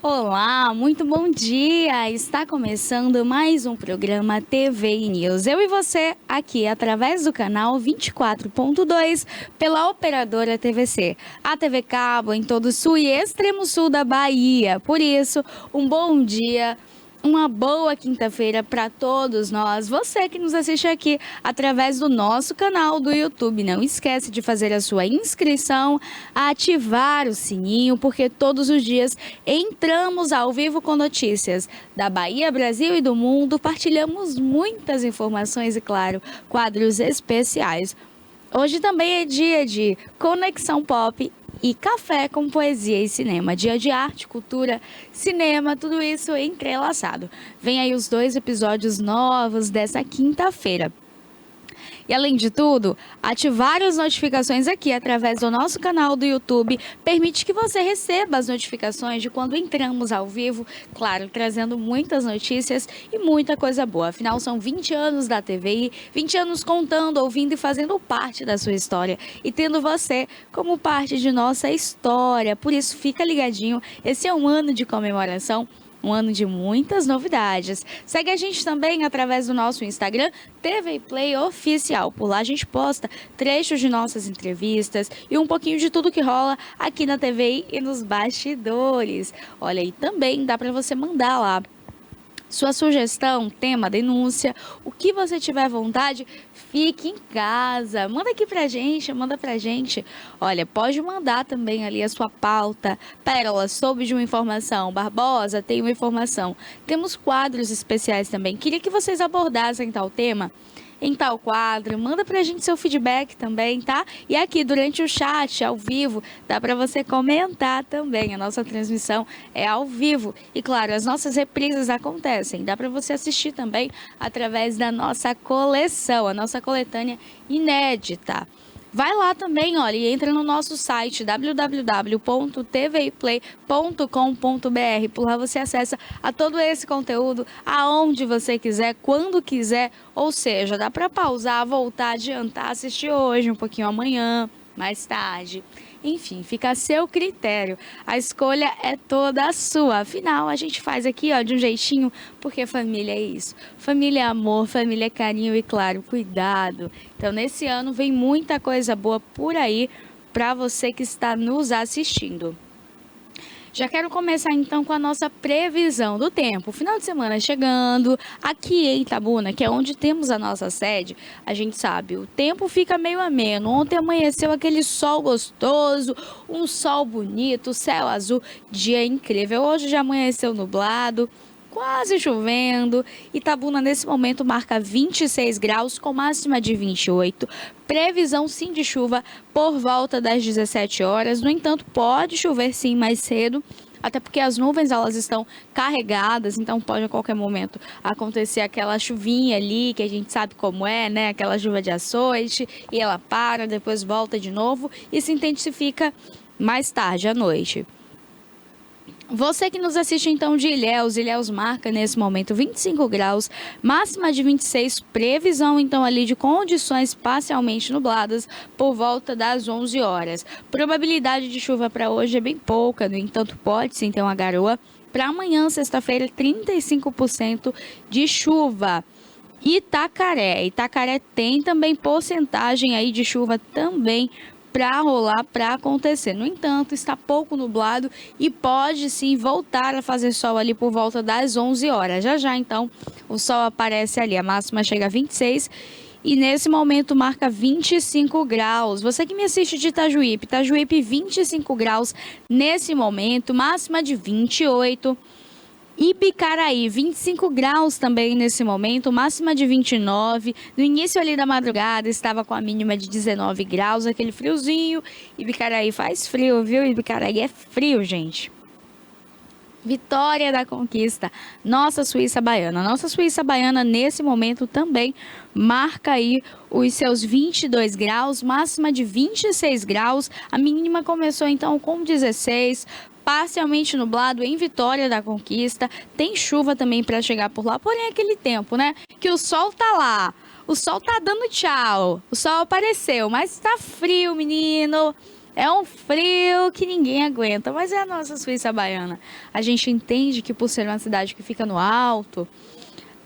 Olá, muito bom dia! Está começando mais um programa TV News. Eu e você aqui através do canal 24.2 pela operadora TVC, a TV Cabo em todo o sul e extremo sul da Bahia. Por isso, um bom dia. Uma boa quinta-feira para todos nós. Você que nos assiste aqui através do nosso canal do YouTube. Não esquece de fazer a sua inscrição, ativar o sininho, porque todos os dias entramos ao vivo com notícias da Bahia, Brasil e do mundo. Partilhamos muitas informações e, claro, quadros especiais. Hoje também é dia de Conexão Pop e café com poesia e cinema. Dia de arte, cultura, cinema, tudo isso entrelaçado. Vem aí os 2 episódios novos dessa quinta-feira. E além de tudo, ativar as notificações aqui através do nosso canal do YouTube permite que você receba as notificações de quando entramos ao vivo, claro, trazendo muitas notícias e muita coisa boa. Afinal, são 20 anos da TVI, 20 anos contando, ouvindo e fazendo parte da sua história e tendo você como parte de nossa história. Por isso, fica ligadinho, esse é um ano de comemoração. Um ano de muitas novidades. Segue a gente também através do nosso Instagram, TV Play Oficial. Por lá a gente posta trechos de nossas entrevistas e um pouquinho de tudo que rola aqui na TVI e nos bastidores. Olha, e também dá para você mandar lá sua sugestão, tema, denúncia, o que você tiver vontade, fique em casa. Manda aqui pra gente, manda pra gente. Olha, pode mandar também ali a sua pauta. Pérola, soube de uma informação. Barbosa, tem uma informação. Temos quadros especiais também. Queria que vocês abordassem tal tema em tal quadro, manda pra gente seu feedback também, tá? E aqui durante o chat, ao vivo, dá pra você comentar também. A nossa transmissão é ao vivo. E claro, as nossas reprises acontecem. Dá pra você assistir também através da nossa coleção, a nossa coletânea inédita. Vai lá também, olha, e entra no nosso site www.tviplay.com.br. Por lá você acessa a todo esse conteúdo, aonde você quiser, quando quiser. Ou seja, dá para pausar, voltar, adiantar, assistir hoje, um pouquinho amanhã, mais tarde. Enfim, fica a seu critério. A escolha é toda sua. Afinal, a gente faz aqui, ó, de um jeitinho, porque família é isso. Família é amor, família é carinho e, claro, cuidado. Então, nesse ano vem muita coisa boa por aí para você que está nos assistindo. Já quero começar então com a nossa previsão do tempo. Final de semana chegando, aqui em Itabuna, que é onde temos a nossa sede, a gente sabe, o tempo fica meio ameno. Ontem amanheceu aquele sol gostoso, um sol bonito, céu azul, dia incrível. Hoje já amanheceu nublado, quase chovendo. Itabuna nesse momento marca 26 graus com máxima de 28. Previsão sim de chuva por volta das 17 horas. No entanto, pode chover sim mais cedo, até porque as nuvens elas estão carregadas, então pode a qualquer momento acontecer aquela chuvinha ali, que a gente sabe como é, né? Aquela chuva de açoite, e ela para, depois volta de novo e se intensifica mais tarde à noite. Você que nos assiste então de Ilhéus marca nesse momento 25 graus, máxima de 26, previsão então ali de condições parcialmente nubladas por volta das 11 horas. Probabilidade de chuva para hoje é bem pouca, no entanto pode sim ter uma garoa. Para amanhã, sexta-feira, 35% de chuva. Itacaré tem também porcentagem aí de chuva também para rolar, para acontecer. No entanto, está pouco nublado e pode sim voltar a fazer sol ali por volta das 11 horas. Já então o sol aparece ali, a máxima chega a 26 e nesse momento marca 25 graus. Você que me assiste de Itajuípe 25 graus nesse momento, máxima de 28. Ibicaraí, 25 graus também nesse momento, máxima de 29. No início ali da madrugada estava com a mínima de 19 graus, aquele friozinho. Ibicaraí faz frio, viu? Ibicaraí é frio, gente. Vitória da Conquista, nossa Suíça Baiana. Nossa Suíça Baiana nesse momento também marca aí os seus 22 graus, máxima de 26 graus. A mínima começou então com 16, parcialmente nublado em Vitória da Conquista. Tem chuva também para chegar por lá, porém aquele tempo, né? Que o sol tá lá, o sol tá dando tchau, o sol apareceu, mas tá frio, menino. É um frio que ninguém aguenta, mas é a nossa Suíça baiana. A gente entende que por ser uma cidade que fica no alto,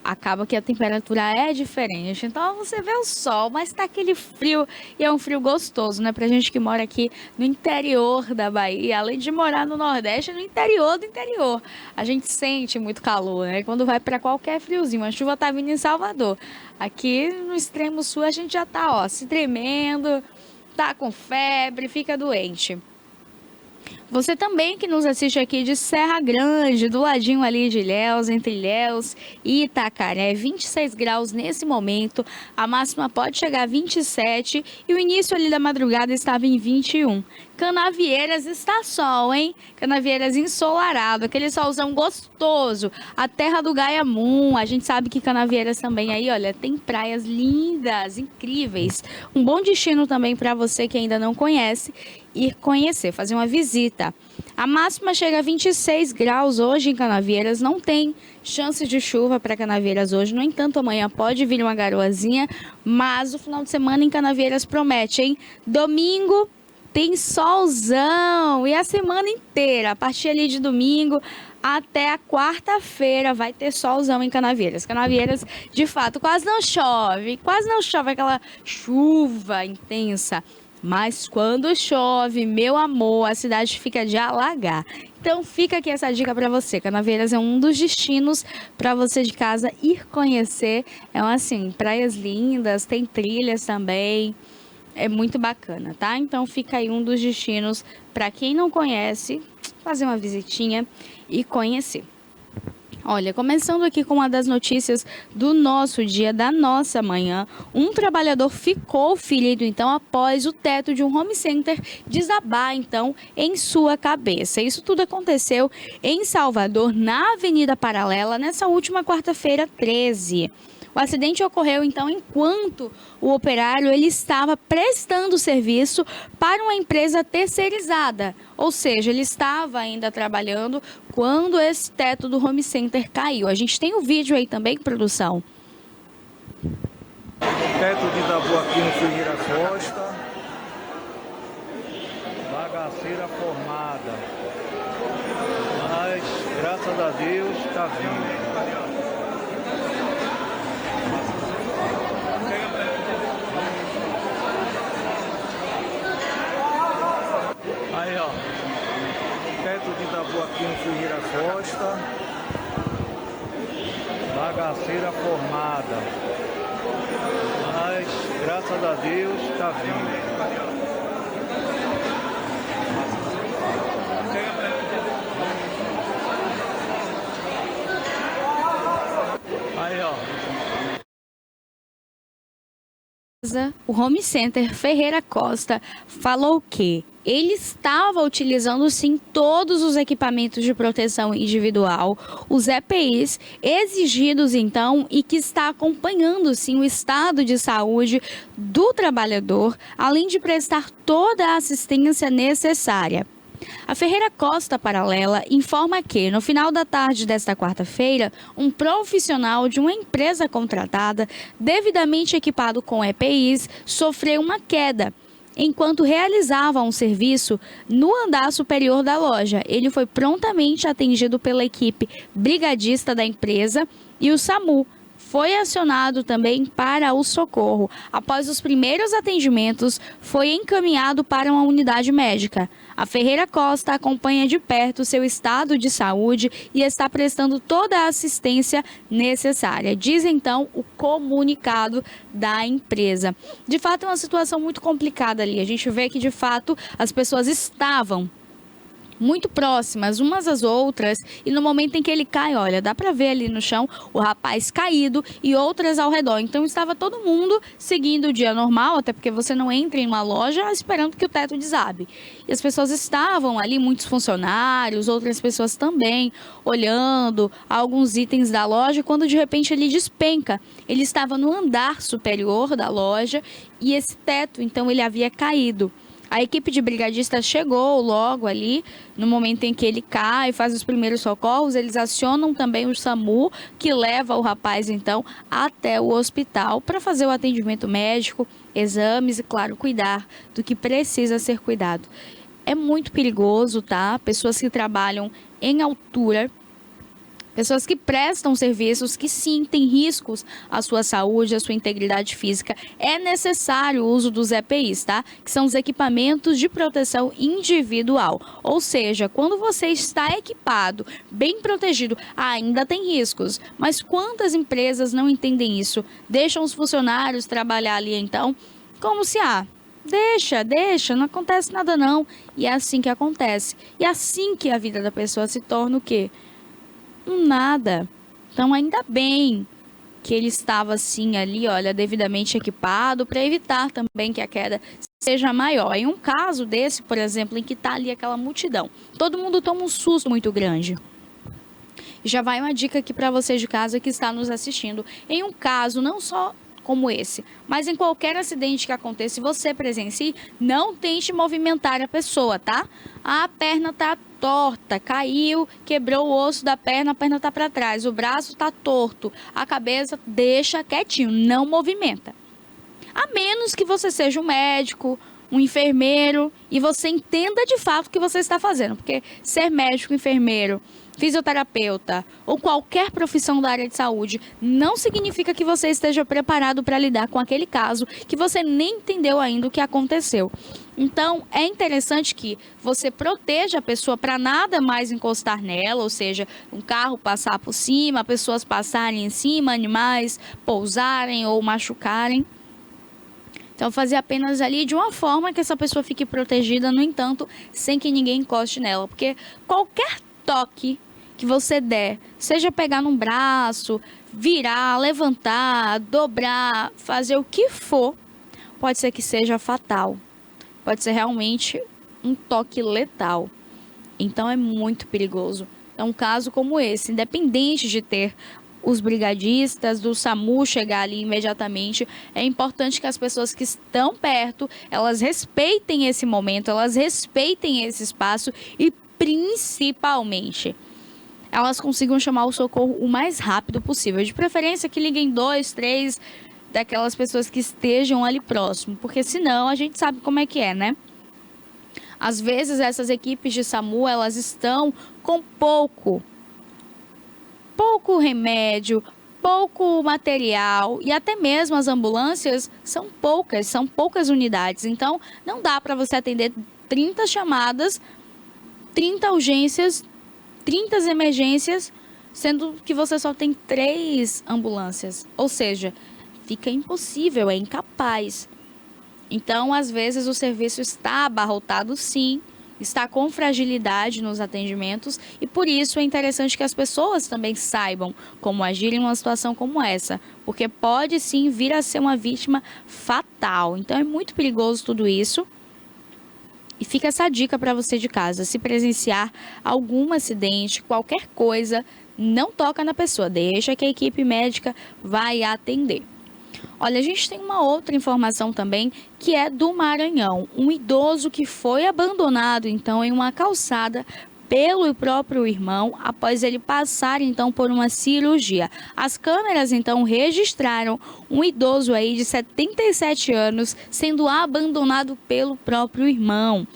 acaba que a temperatura é diferente. Então você vê o sol, mas tá aquele frio e é um frio gostoso, né? Pra gente que mora aqui no interior da Bahia, além de morar no Nordeste, no interior do interior. A gente sente muito calor, né? Quando vai para qualquer friozinho, a chuva tá vindo em Salvador. Aqui no extremo sul a gente já tá, ó, se tremendo, tá com febre, fica doente. Você também que nos assiste aqui de Serra Grande, do ladinho ali de Ilhéus, entre Ilhéus e Itacaré, 26 graus nesse momento, a máxima pode chegar a 27 e o início ali da madrugada estava em 21. Canavieiras está sol, hein? Canavieiras ensolarado, aquele solzão gostoso, a terra do Gaiamum. A gente sabe que Canavieiras também aí, olha, tem praias lindas, incríveis. Um bom destino também para você que ainda não conhece, ir conhecer, fazer uma visita. A máxima chega a 26 graus hoje em Canavieiras, não tem chance de chuva para Canavieiras hoje. No entanto, amanhã pode vir uma garoazinha, mas o final de semana em Canavieiras promete, hein? Domingo tem solzão e a semana inteira, a partir ali de domingo até a quarta-feira vai ter solzão em Canavieiras. Canavieiras, de fato, quase não chove aquela chuva intensa. Mas quando chove, meu amor, a cidade fica de alagar. Então fica aqui essa dica para você. Canavieiras é um dos destinos para você de casa ir conhecer. É assim, praias lindas, tem trilhas também. É muito bacana, tá? Então fica aí um dos destinos para quem não conhece, fazer uma visitinha e conhecer. Olha, começando aqui com uma das notícias do nosso dia, da nossa manhã, um trabalhador ficou ferido, então, após o teto de um home center desabar, então, em sua cabeça. Isso tudo aconteceu em Salvador, na Avenida Paralela, nessa última quarta-feira, 13. O acidente ocorreu, então, enquanto o operário ele estava prestando serviço para uma empresa terceirizada. Ou seja, ele estava ainda trabalhando quando esse teto do home center caiu. A gente tem o vídeo aí também, produção. Teto desabou aqui no Ferreira Costa. Bagaceira formada. Mas, graças a Deus, está vivo. Aí, ó, teto desabou aqui no Ferreira Costa, bagaceira formada, mas graças a Deus está vivo. Aí, ó. O home center Ferreira Costa falou que ele estava utilizando sim todos os equipamentos de proteção individual, os EPIs exigidos então e que está acompanhando sim o estado de saúde do trabalhador, além de prestar toda a assistência necessária. A Ferreira Costa Paralela informa que, no final da tarde desta quarta-feira, um profissional de uma empresa contratada, devidamente equipado com EPIs, sofreu uma queda enquanto realizava um serviço no andar superior da loja. Ele foi prontamente atendido pela equipe brigadista da empresa e o SAMU foi acionado também para o socorro. Após os primeiros atendimentos, foi encaminhado para uma unidade médica. A Ferreira Costa acompanha de perto seu estado de saúde e está prestando toda a assistência necessária, diz então o comunicado da empresa. De fato, é uma situação muito complicada ali. A gente vê que, de fato, as pessoas estavam muito próximas umas às outras e no momento em que ele cai, olha, dá para ver ali no chão o rapaz caído e outras ao redor. Então estava todo mundo seguindo o dia normal, até porque você não entra em uma loja esperando que o teto desabe. E as pessoas estavam ali, muitos funcionários, outras pessoas também, olhando alguns itens da loja, quando de repente ele despenca. Ele estava no andar superior da loja e esse teto, então, ele havia caído. A equipe de brigadistas chegou logo ali, no momento em que ele cai, faz os primeiros socorros, eles acionam também o SAMU, que leva o rapaz, então, até o hospital para fazer o atendimento médico, exames e, claro, cuidar do que precisa ser cuidado. É muito perigoso, tá? Pessoas que trabalham em altura, pessoas que prestam serviços que sim têm riscos à sua saúde, à sua integridade física. É necessário o uso dos EPIs, tá? Que são os equipamentos de proteção individual. Ou seja, quando você está equipado, bem protegido, ainda tem riscos. Mas quantas empresas não entendem isso? Deixam os funcionários trabalhar ali então, como se deixa, não acontece nada não. E é assim que acontece. E é assim que a vida da pessoa se torna o quê? Nada. Então, ainda bem que ele estava assim ali, olha, devidamente equipado para evitar também que a queda seja maior. Em um caso desse, por exemplo, em que está ali aquela multidão, todo mundo toma um susto muito grande. Já vai uma dica aqui para você de casa que está nos assistindo. Em um caso, não só como esse, mas em qualquer acidente que aconteça, se você presencie, não tente movimentar a pessoa, tá? A perna tá torta, caiu, quebrou o osso da perna, a perna tá para trás, o braço tá torto, a cabeça deixa quietinho, não movimenta. A menos que você seja um médico, um enfermeiro e você entenda de fato o que você está fazendo, porque ser médico, enfermeiro, fisioterapeuta ou qualquer profissão da área de saúde não significa que você esteja preparado para lidar com aquele caso que você nem entendeu ainda o que aconteceu. Então, é interessante que você proteja a pessoa para nada mais encostar nela, ou seja, um carro passar por cima, pessoas passarem em cima, animais pousarem ou machucarem. Então, fazer apenas ali de uma forma que essa pessoa fique protegida, no entanto, sem que ninguém encoste nela. Porque qualquer toque que você der, seja pegar num braço, virar, levantar, dobrar, fazer o que for, pode ser que seja fatal. Pode ser realmente um toque letal. Então, é muito perigoso. É um caso como esse, independente de ter os brigadistas do SAMU chegar ali imediatamente, é importante que as pessoas que estão perto, elas respeitem esse momento, elas respeitem esse espaço e principalmente elas consigam chamar o socorro o mais rápido possível. De preferência que liguem 2, 3 daquelas pessoas que estejam ali próximo, porque senão a gente sabe como é que é, né? Às vezes essas equipes de SAMU, elas estão com pouco remédio, pouco material e até mesmo as ambulâncias são poucas unidades. Então, não dá para você atender 30 chamadas, 30 urgências, 30 emergências, sendo que você só tem 3 ambulâncias. Ou seja, fica impossível, é incapaz. Então, às vezes, o serviço está abarrotado, sim, está com fragilidade nos atendimentos e por isso é interessante que as pessoas também saibam como agir em uma situação como essa, porque pode sim vir a ser uma vítima fatal. Então, é muito perigoso tudo isso. E fica essa dica para você de casa, se presenciar algum acidente, qualquer coisa, não toca na pessoa, deixa que a equipe médica vai atender. Olha, a gente tem uma outra informação também, que é do Maranhão. Um idoso que foi abandonado, então, em uma calçada pelo próprio irmão, após ele passar, então, por uma cirurgia. As câmeras, então, registraram um idoso aí de 77 anos sendo abandonado pelo próprio irmão.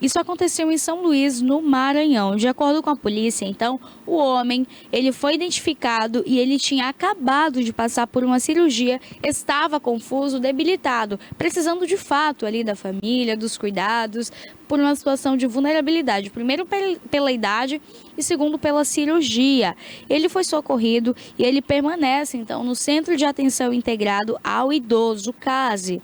Isso aconteceu em São Luís, no Maranhão. De acordo com a polícia, então, o homem, ele foi identificado e ele tinha acabado de passar por uma cirurgia, estava confuso, debilitado, precisando de fato ali da família, dos cuidados, por uma situação de vulnerabilidade. Primeiro pela idade e segundo pela cirurgia. Ele foi socorrido e ele permanece, então, no Centro de Atenção Integrado ao Idoso, CASE.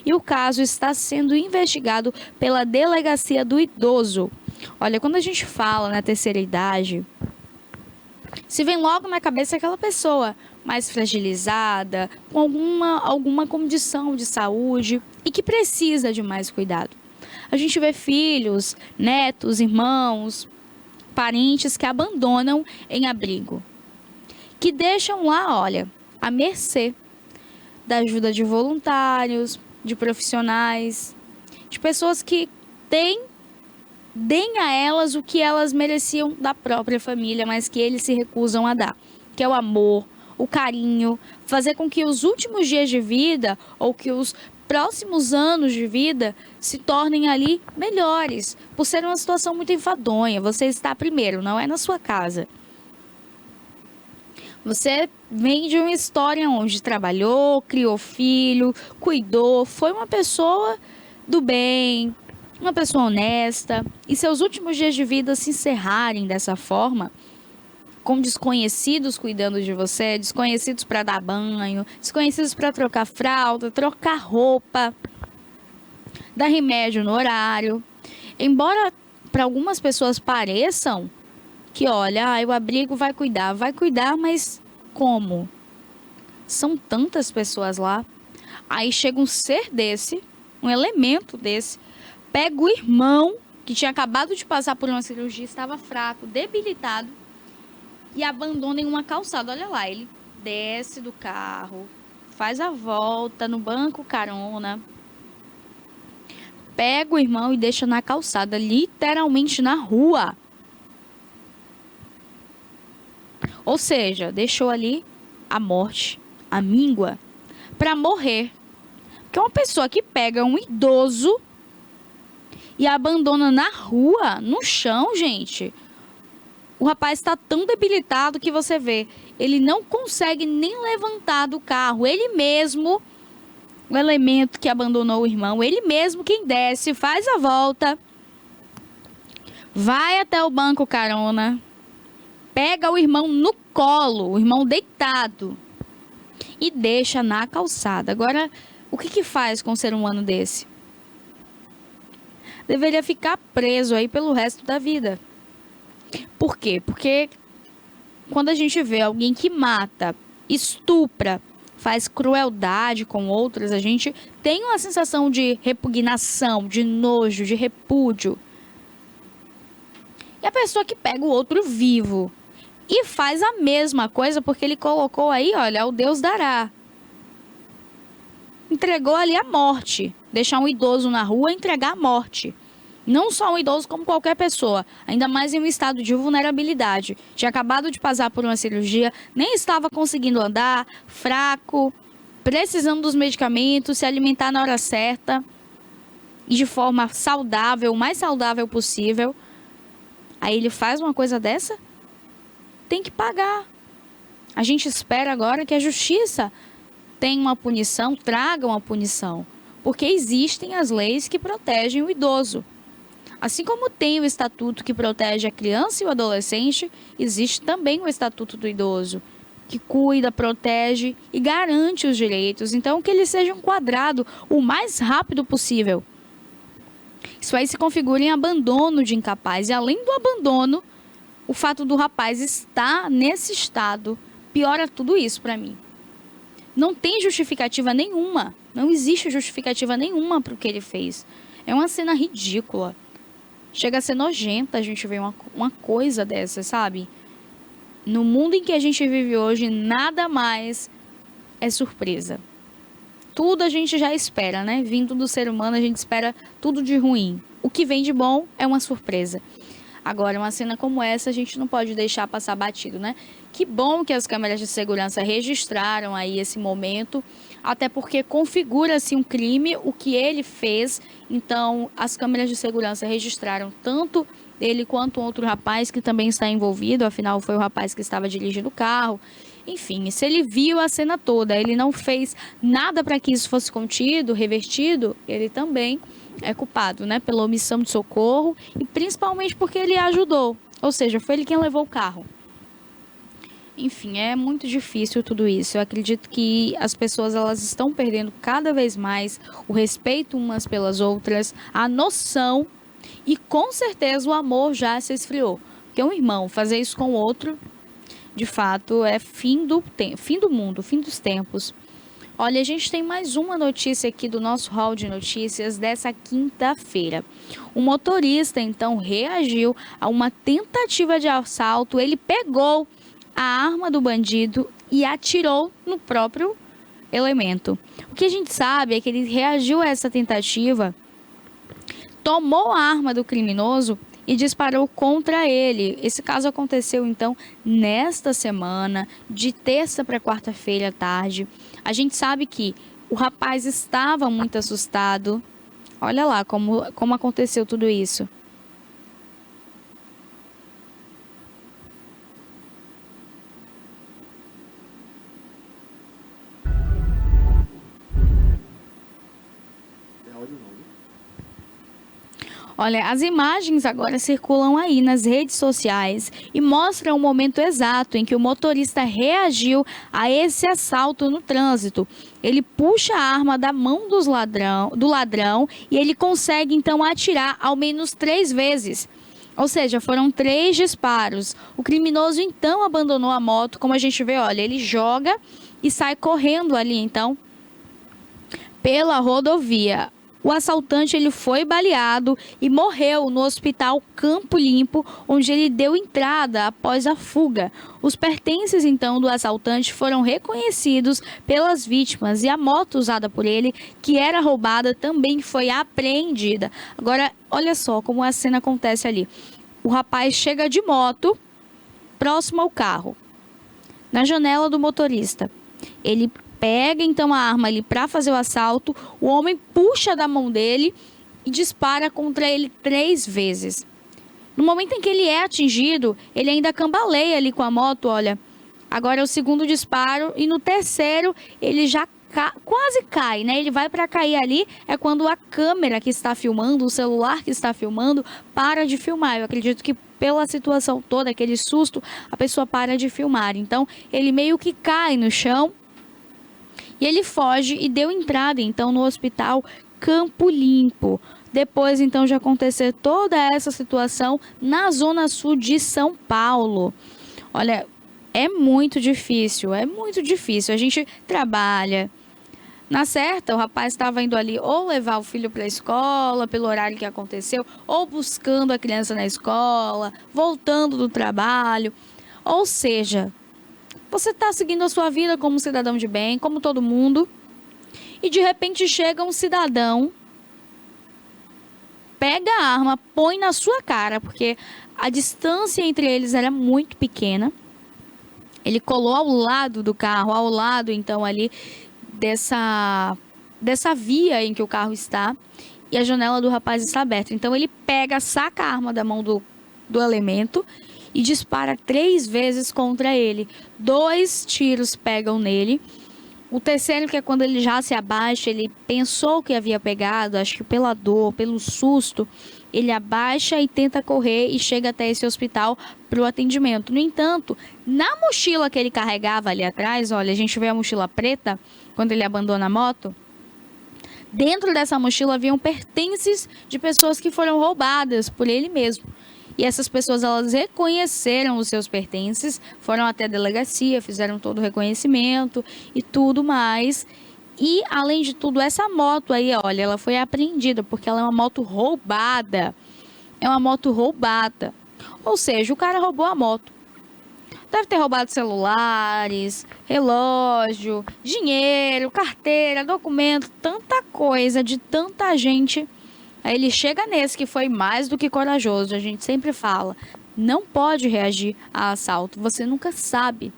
E o caso está sendo investigado pela Delegacia do Idoso. Olha, quando a gente fala na terceira idade, se vem logo na cabeça aquela pessoa mais fragilizada, com alguma condição de saúde e que precisa de mais cuidado. A gente vê filhos, netos, irmãos, parentes que abandonam em abrigo, que deixam lá, olha, à mercê da ajuda de voluntários, de profissionais de pessoas que deem a elas o que elas mereciam da própria família, mas que eles se recusam a dar, que é o amor, o carinho, fazer com que os últimos dias de vida ou que os próximos anos de vida se tornem ali melhores, por ser uma situação muito enfadonha. Você está primeiro, não é na sua casa. Você vem de uma história onde trabalhou, criou filho, cuidou, foi uma pessoa do bem, uma pessoa honesta, e seus últimos dias de vida se encerrarem dessa forma, com desconhecidos cuidando de você, desconhecidos para dar banho, desconhecidos para trocar fralda, trocar roupa, dar remédio no horário. Embora para algumas pessoas pareçam que, olha, o abrigo vai cuidar, mas como? São tantas pessoas lá. Aí chega um ser desse, um elemento desse, pega o irmão, que tinha acabado de passar por uma cirurgia, estava fraco, debilitado, e abandona em uma calçada. Olha lá, ele desce do carro, faz a volta no banco carona, pega o irmão e deixa na calçada, literalmente na rua. Ou seja, deixou ali a morte, a míngua, para morrer. Porque uma pessoa que pega um idoso e abandona na rua, no chão, gente, o rapaz está tão debilitado que você vê, ele não consegue nem levantar do carro. Ele mesmo, o elemento que abandonou o irmão, ele mesmo quem desce, faz a volta, vai até o banco carona, pega o irmão no colo, o irmão deitado, e deixa na calçada. Agora, o que faz com um ser humano desse? Deveria ficar preso aí pelo resto da vida. Por quê? Porque quando a gente vê alguém que mata, estupra, faz crueldade com outras, a gente tem uma sensação de repugnação, de nojo, de repúdio. E a pessoa que pega o outro vivo e faz a mesma coisa, porque ele colocou aí, olha, o Deus dará. Entregou ali a morte. Deixar um idoso na rua é entregar a morte. Não só um idoso, como qualquer pessoa. Ainda mais em um estado de vulnerabilidade. Tinha acabado de passar por uma cirurgia, nem estava conseguindo andar, fraco, precisando dos medicamentos, se alimentar na hora certa e de forma saudável, o mais saudável possível. Aí ele faz uma coisa dessa? Tem que pagar. A gente espera agora que a justiça tenha uma punição, traga uma punição. Porque existem as leis que protegem o idoso. Assim como tem o estatuto que protege a criança e o adolescente, existe também o estatuto do idoso, que cuida, protege e garante os direitos. Então, que ele seja enquadrado o mais rápido possível. Isso aí se configura em abandono de incapaz. E além do abandono, o fato do rapaz estar nesse estado piora tudo isso para mim. Não tem justificativa nenhuma. Não existe justificativa nenhuma para o que ele fez. É uma cena ridícula. Chega a ser nojenta a gente ver uma coisa dessa, sabe? No mundo em que a gente vive hoje, nada mais é surpresa. Tudo a gente já espera, né? Vindo do ser humano, a gente espera tudo de ruim. O que vem de bom é uma surpresa. Agora, uma cena como essa, a gente não pode deixar passar batido, né? Que bom que as câmeras de segurança registraram aí esse momento, até porque configura-se um crime, o que ele fez. Então, as câmeras de segurança registraram tanto ele quanto outro rapaz que também está envolvido, afinal foi o rapaz que estava dirigindo o carro. Enfim, se ele viu a cena toda, ele não fez nada para que isso fosse contido, revertido, ele também é culpado, né, pela omissão de socorro e principalmente porque ele ajudou, ou seja, foi ele quem levou o carro. Enfim, é muito difícil tudo isso. Eu acredito que as pessoas elas estão perdendo cada vez mais o respeito umas pelas outras, a noção e com certeza o amor já se esfriou. Porque um irmão fazer isso com o outro, de fato, é fim do mundo, fim dos tempos. Olha, a gente tem mais uma notícia aqui do nosso hall de notícias dessa quinta-feira. O motorista, então, reagiu a uma tentativa de assalto. Ele pegou a arma do bandido e atirou no próprio elemento. O que a gente sabe é que ele reagiu a essa tentativa tomou a arma do criminoso e disparou contra ele. Esse caso aconteceu, então, nesta semana, de terça para quarta-feira à tarde. A gente sabe que o rapaz estava muito assustado. Olha lá como aconteceu tudo isso. Olha, as imagens agora circulam aí nas redes sociais e mostram o momento exato em que o motorista reagiu a esse assalto no trânsito. Ele puxa a arma da mão do ladrão e ele consegue então atirar ao menos 3 vezes. Ou seja, foram 3 disparos. O criminoso então abandonou a moto, como a gente vê, olha, ele joga e sai correndo ali então pela rodovia. O assaltante ele foi baleado e morreu no hospital Campo Limpo, onde ele deu entrada após a fuga. Os pertences, então, do assaltante foram reconhecidos pelas vítimas e a moto usada por ele, que era roubada, também foi apreendida. Agora, olha só como a cena acontece ali. O rapaz chega de moto próximo ao carro, na janela do motorista. Ele pega então a arma ali para fazer o assalto, o homem puxa da mão dele e dispara contra ele 3 vezes. No momento em que ele é atingido, ele ainda cambaleia ali com a moto, olha. Agora é o segundo disparo e no terceiro ele já quase cai, né? Ele vai para cair ali, é quando a câmera que está filmando, o celular que está filmando, para de filmar. Eu acredito que pela situação toda, aquele susto, a pessoa para de filmar. Então, ele meio que cai no chão. E ele foge e deu entrada, então, no hospital Campo Limpo. Depois, então, de acontecer toda essa situação na zona sul de São Paulo. Olha, é muito difícil, é muito difícil. A gente trabalha. Na certa, o rapaz estava indo ali ou levar o filho para a escola, pelo horário que aconteceu, ou buscando a criança na escola, voltando do trabalho. Ou seja, você está seguindo a sua vida como cidadão de bem, como todo mundo, e de repente chega um cidadão, pega a arma, põe na sua cara, porque a distância entre eles era muito pequena. Ele colou ao lado do carro, ao lado então ali dessa via em que o carro está, e a janela do rapaz está aberta. Então ele pega, saca a arma da mão do elemento e dispara 3 vezes contra ele. 2 tiros pegam nele. O terceiro, que é quando ele já se abaixa, ele pensou que havia pegado, acho que pela dor, pelo susto, ele abaixa e tenta correr e chega até esse hospital para o atendimento. No entanto, na mochila que ele carregava ali atrás, olha, a gente vê a mochila preta, quando ele abandona a moto, dentro dessa mochila haviam pertences de pessoas que foram roubadas por ele mesmo. E essas pessoas, elas reconheceram os seus pertences, foram até a delegacia, fizeram todo o reconhecimento e tudo mais. E, além de tudo, essa moto aí, olha, ela foi apreendida porque ela é uma moto roubada. É uma moto roubada. Ou seja, o cara roubou a moto. Deve ter roubado celulares, relógio, dinheiro, carteira, documento, tanta coisa de tanta gente. Aí ele chega nesse que foi mais do que corajoso. A gente sempre fala, não pode reagir a assalto. Você nunca sabe.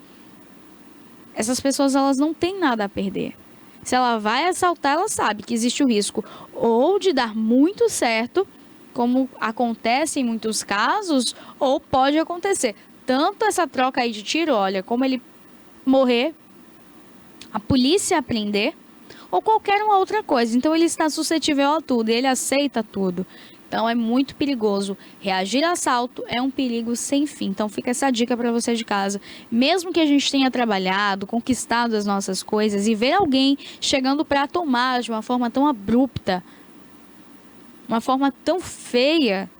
Essas pessoas, elas não têm nada a perder. Se ela vai assaltar, ela sabe que existe o risco ou de dar muito certo, como acontece em muitos casos, ou pode acontecer tanto essa troca aí de tiro, olha, como ele morrer, a polícia prender, ou qualquer uma outra coisa. Então ele está suscetível a tudo, ele aceita tudo. Então é muito perigoso. Reagir a assalto é um perigo sem fim. Então fica essa dica para você de casa. Mesmo que a gente tenha trabalhado, conquistado as nossas coisas e ver alguém chegando para tomar de uma forma tão abrupta, uma forma tão feia,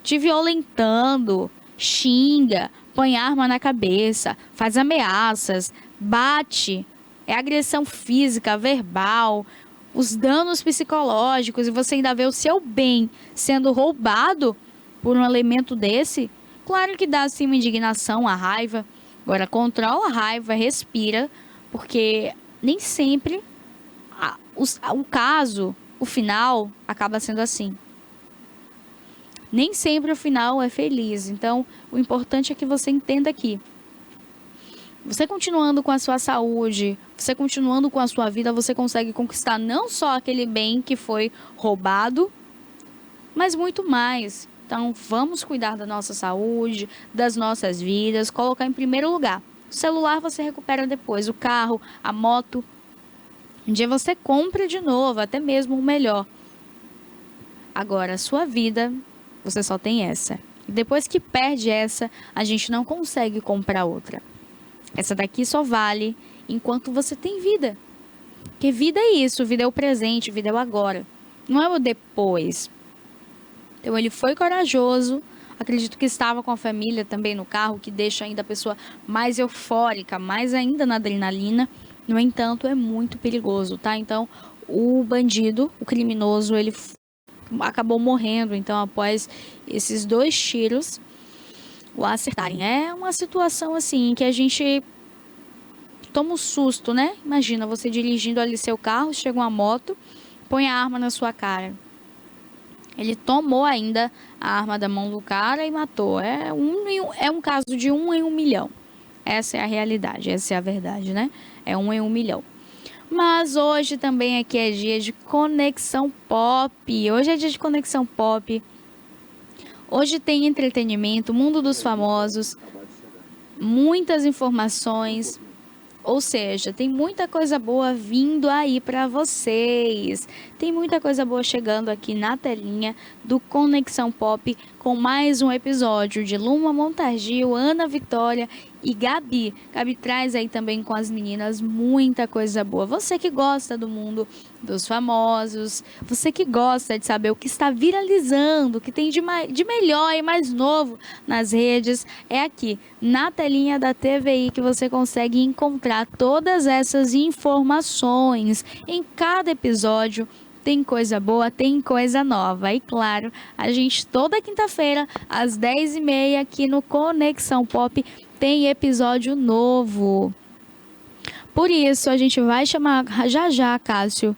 te violentando, xinga, põe arma na cabeça, faz ameaças, bate, é agressão física, verbal, os danos psicológicos, e você ainda vê o seu bem sendo roubado por um elemento desse, claro que dá assim uma indignação, a raiva. Agora, controla a raiva, respira, porque nem sempre o caso, o final, acaba sendo assim. Nem sempre o final é feliz. Então, o importante é que você entenda que você continuando com a sua saúde, você continuando com a sua vida, você consegue conquistar não só aquele bem que foi roubado, mas muito mais. Então, vamos cuidar da nossa saúde, das nossas vidas, colocar em primeiro lugar. O celular você recupera depois, o carro, a moto. Um dia você compra de novo, até mesmo o melhor. Agora, a sua vida, você só tem essa. E depois que perde essa, a gente não consegue comprar outra. Essa daqui só vale enquanto você tem vida. Porque vida é isso, vida é o presente, vida é o agora. Não é o depois. Então ele foi corajoso, acredito que estava com a família também no carro, que deixa ainda a pessoa mais eufórica, mais ainda na adrenalina. No entanto, é muito perigoso, tá? Então o bandido, o criminoso, ele acabou morrendo, então após esses 2 tiros o acertarem. É uma situação assim que a gente toma um susto, né? Imagina você dirigindo ali seu carro, chega uma moto, põe a arma na sua cara. Ele tomou ainda a arma da mão do cara e matou. É um caso de 1 em 1 milhão. Essa é a realidade, essa é a verdade, né? É 1 em 1 milhão. Mas hoje também aqui é dia de Conexão Pop. Hoje é dia de Conexão Pop. Hoje tem entretenimento, mundo dos famosos, muitas informações, ou seja, tem muita coisa boa vindo aí para vocês. Tem muita coisa boa chegando aqui na telinha do Conexão Pop com mais um episódio de Luma Montargil, Ana Vitória e Gabi. Gabi traz aí também com as meninas muita coisa boa. Você que gosta do mundo dos famosos, você que gosta de saber o que está viralizando, o que tem de melhor e mais novo nas redes, é aqui na telinha da TVI que você consegue encontrar todas essas informações. Em cada episódio tem coisa boa, tem coisa nova. E claro, a gente toda quinta-feira, às 10h30, aqui no Conexão Pop, tem episódio novo. Por isso, a gente vai chamar já, Cássio,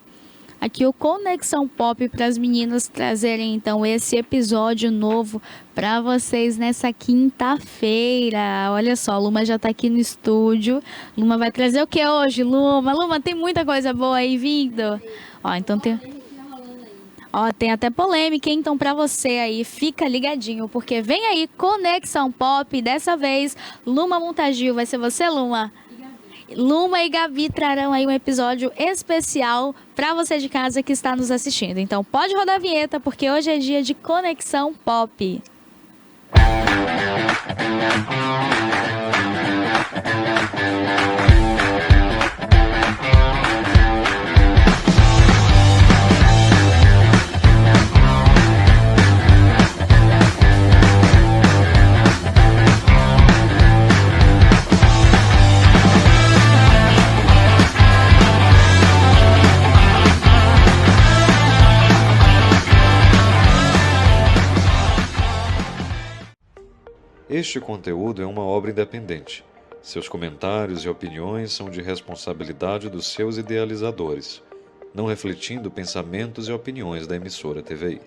aqui o Conexão Pop para as meninas trazerem, então, esse episódio novo para vocês nessa quinta-feira. Olha só, a Luma já está aqui no estúdio. Luma vai trazer o que hoje, Luma? Luma, tem muita coisa boa aí vindo. Ó, então tem até polêmica, hein? Então, pra você aí, fica ligadinho, porque vem aí Conexão Pop. Dessa vez, Luma Montargil. Vai ser você, Luma? Luma e Gabi trarão aí um episódio especial pra você de casa que está nos assistindo. Então, pode rodar a vinheta, porque hoje é dia de Conexão Pop. Este conteúdo é uma obra independente. Seus comentários e opiniões são de responsabilidade dos seus idealizadores, não refletindo pensamentos e opiniões da emissora TVI.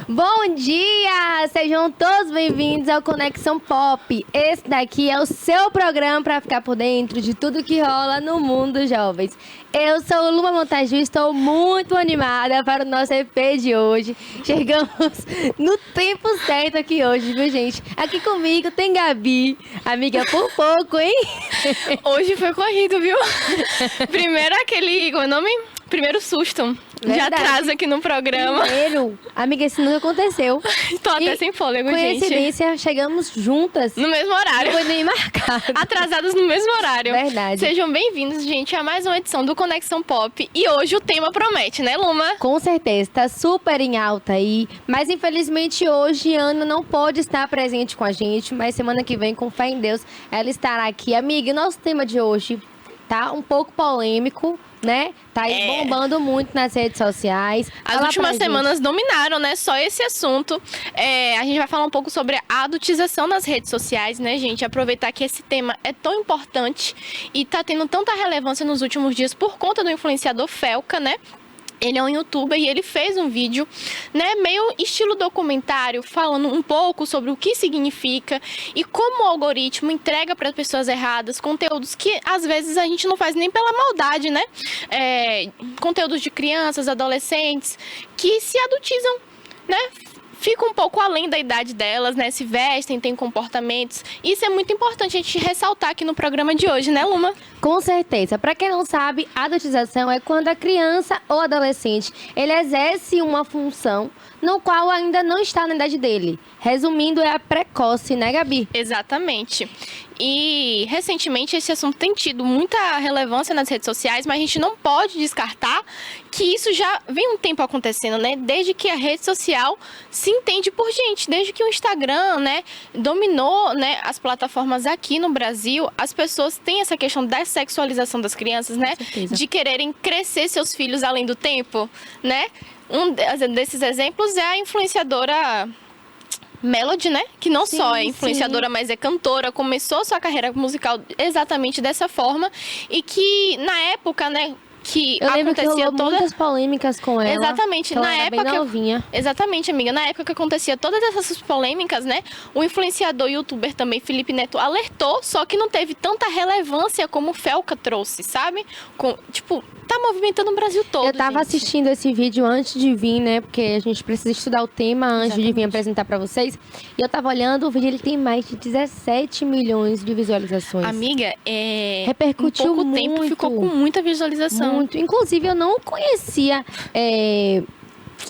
Bom dia! Sejam todos bem-vindos ao Conexão Pop. Esse daqui é o seu programa para ficar por dentro de tudo que rola no mundo dos jovens. Eu sou Luma Montargil e estou muito animada para o nosso EP de hoje. Chegamos no tempo certo aqui hoje, viu, gente? Aqui comigo tem Gabi, amiga por pouco, hein? Hoje foi corrido, viu? Primeiro como é o nome? Primeiro susto. Verdade. De atraso aqui no programa. Primeiro, amiga, isso nunca aconteceu. Tô até sem fôlego, gente. Coincidência, chegamos juntas. No mesmo horário. Não foi nem marcado. Atrasadas no mesmo horário. Verdade. Sejam bem-vindos, gente, a mais uma edição do Conexão Pop. E hoje o tema promete, né, Luma? Com certeza, tá super em alta aí. Mas infelizmente hoje Ana não pode estar presente com a gente. Mas semana que vem, com fé em Deus, ela estará aqui. Amiga, nosso tema de hoje tá um pouco polêmico, né? Tá aí bombando muito nas redes sociais. As últimas semanas dominaram, né? Só esse assunto. A gente vai falar um pouco sobre a adultização nas redes sociais, né, gente? Aproveitar que esse tema é tão importante e tá tendo tanta relevância nos últimos dias por conta do influenciador Felca, né? Ele é um youtuber e ele fez um vídeo, né, meio estilo documentário, falando um pouco sobre o que significa e como o algoritmo entrega para as pessoas erradas conteúdos que às vezes a gente não faz nem pela maldade, né? Conteúdos de crianças, adolescentes que se adultizam, né? Ficam um pouco além da idade delas, né? Se vestem, têm comportamentos. Isso é muito importante a gente ressaltar aqui no programa de hoje, né, Luma? Com certeza. Para quem não sabe, a adultização é quando a criança ou adolescente ele exerce uma função no qual ainda não está na idade dele. Resumindo, é a precoce, né, Gabi? Exatamente. E, recentemente, esse assunto tem tido muita relevância nas redes sociais, mas a gente não pode descartar que isso já vem um tempo acontecendo, né? Desde que a rede social se entende por gente, desde que o Instagram, né, dominou, né, as plataformas aqui no Brasil, as pessoas têm essa questão da sexualização das crianças, né? De quererem crescer seus filhos além do tempo, né? Um desses exemplos é a influenciadora Melody, né? Que não só é influenciadora, mas é cantora, começou sua carreira musical exatamente dessa forma e que na época, né, que eu lembro acontecia que rolou muitas polêmicas com ela. Exatamente, na época bem novinha. Exatamente, amiga, na época que acontecia todas essas polêmicas, né? O influenciador e youtuber também, Felipe Neto, alertou, só que não teve tanta relevância como o Felca trouxe, sabe? Tipo, tá movimentando o Brasil todo. Eu tava assistindo esse vídeo antes de vir, né? Porque a gente precisa estudar o tema antes de vir apresentar pra vocês. E eu tava olhando, o vídeo ele tem mais de 17 milhões de visualizações. Amiga, repercutiu em pouco muito. tempo, ficou com muita visualização. Muito. Inclusive, eu não conhecia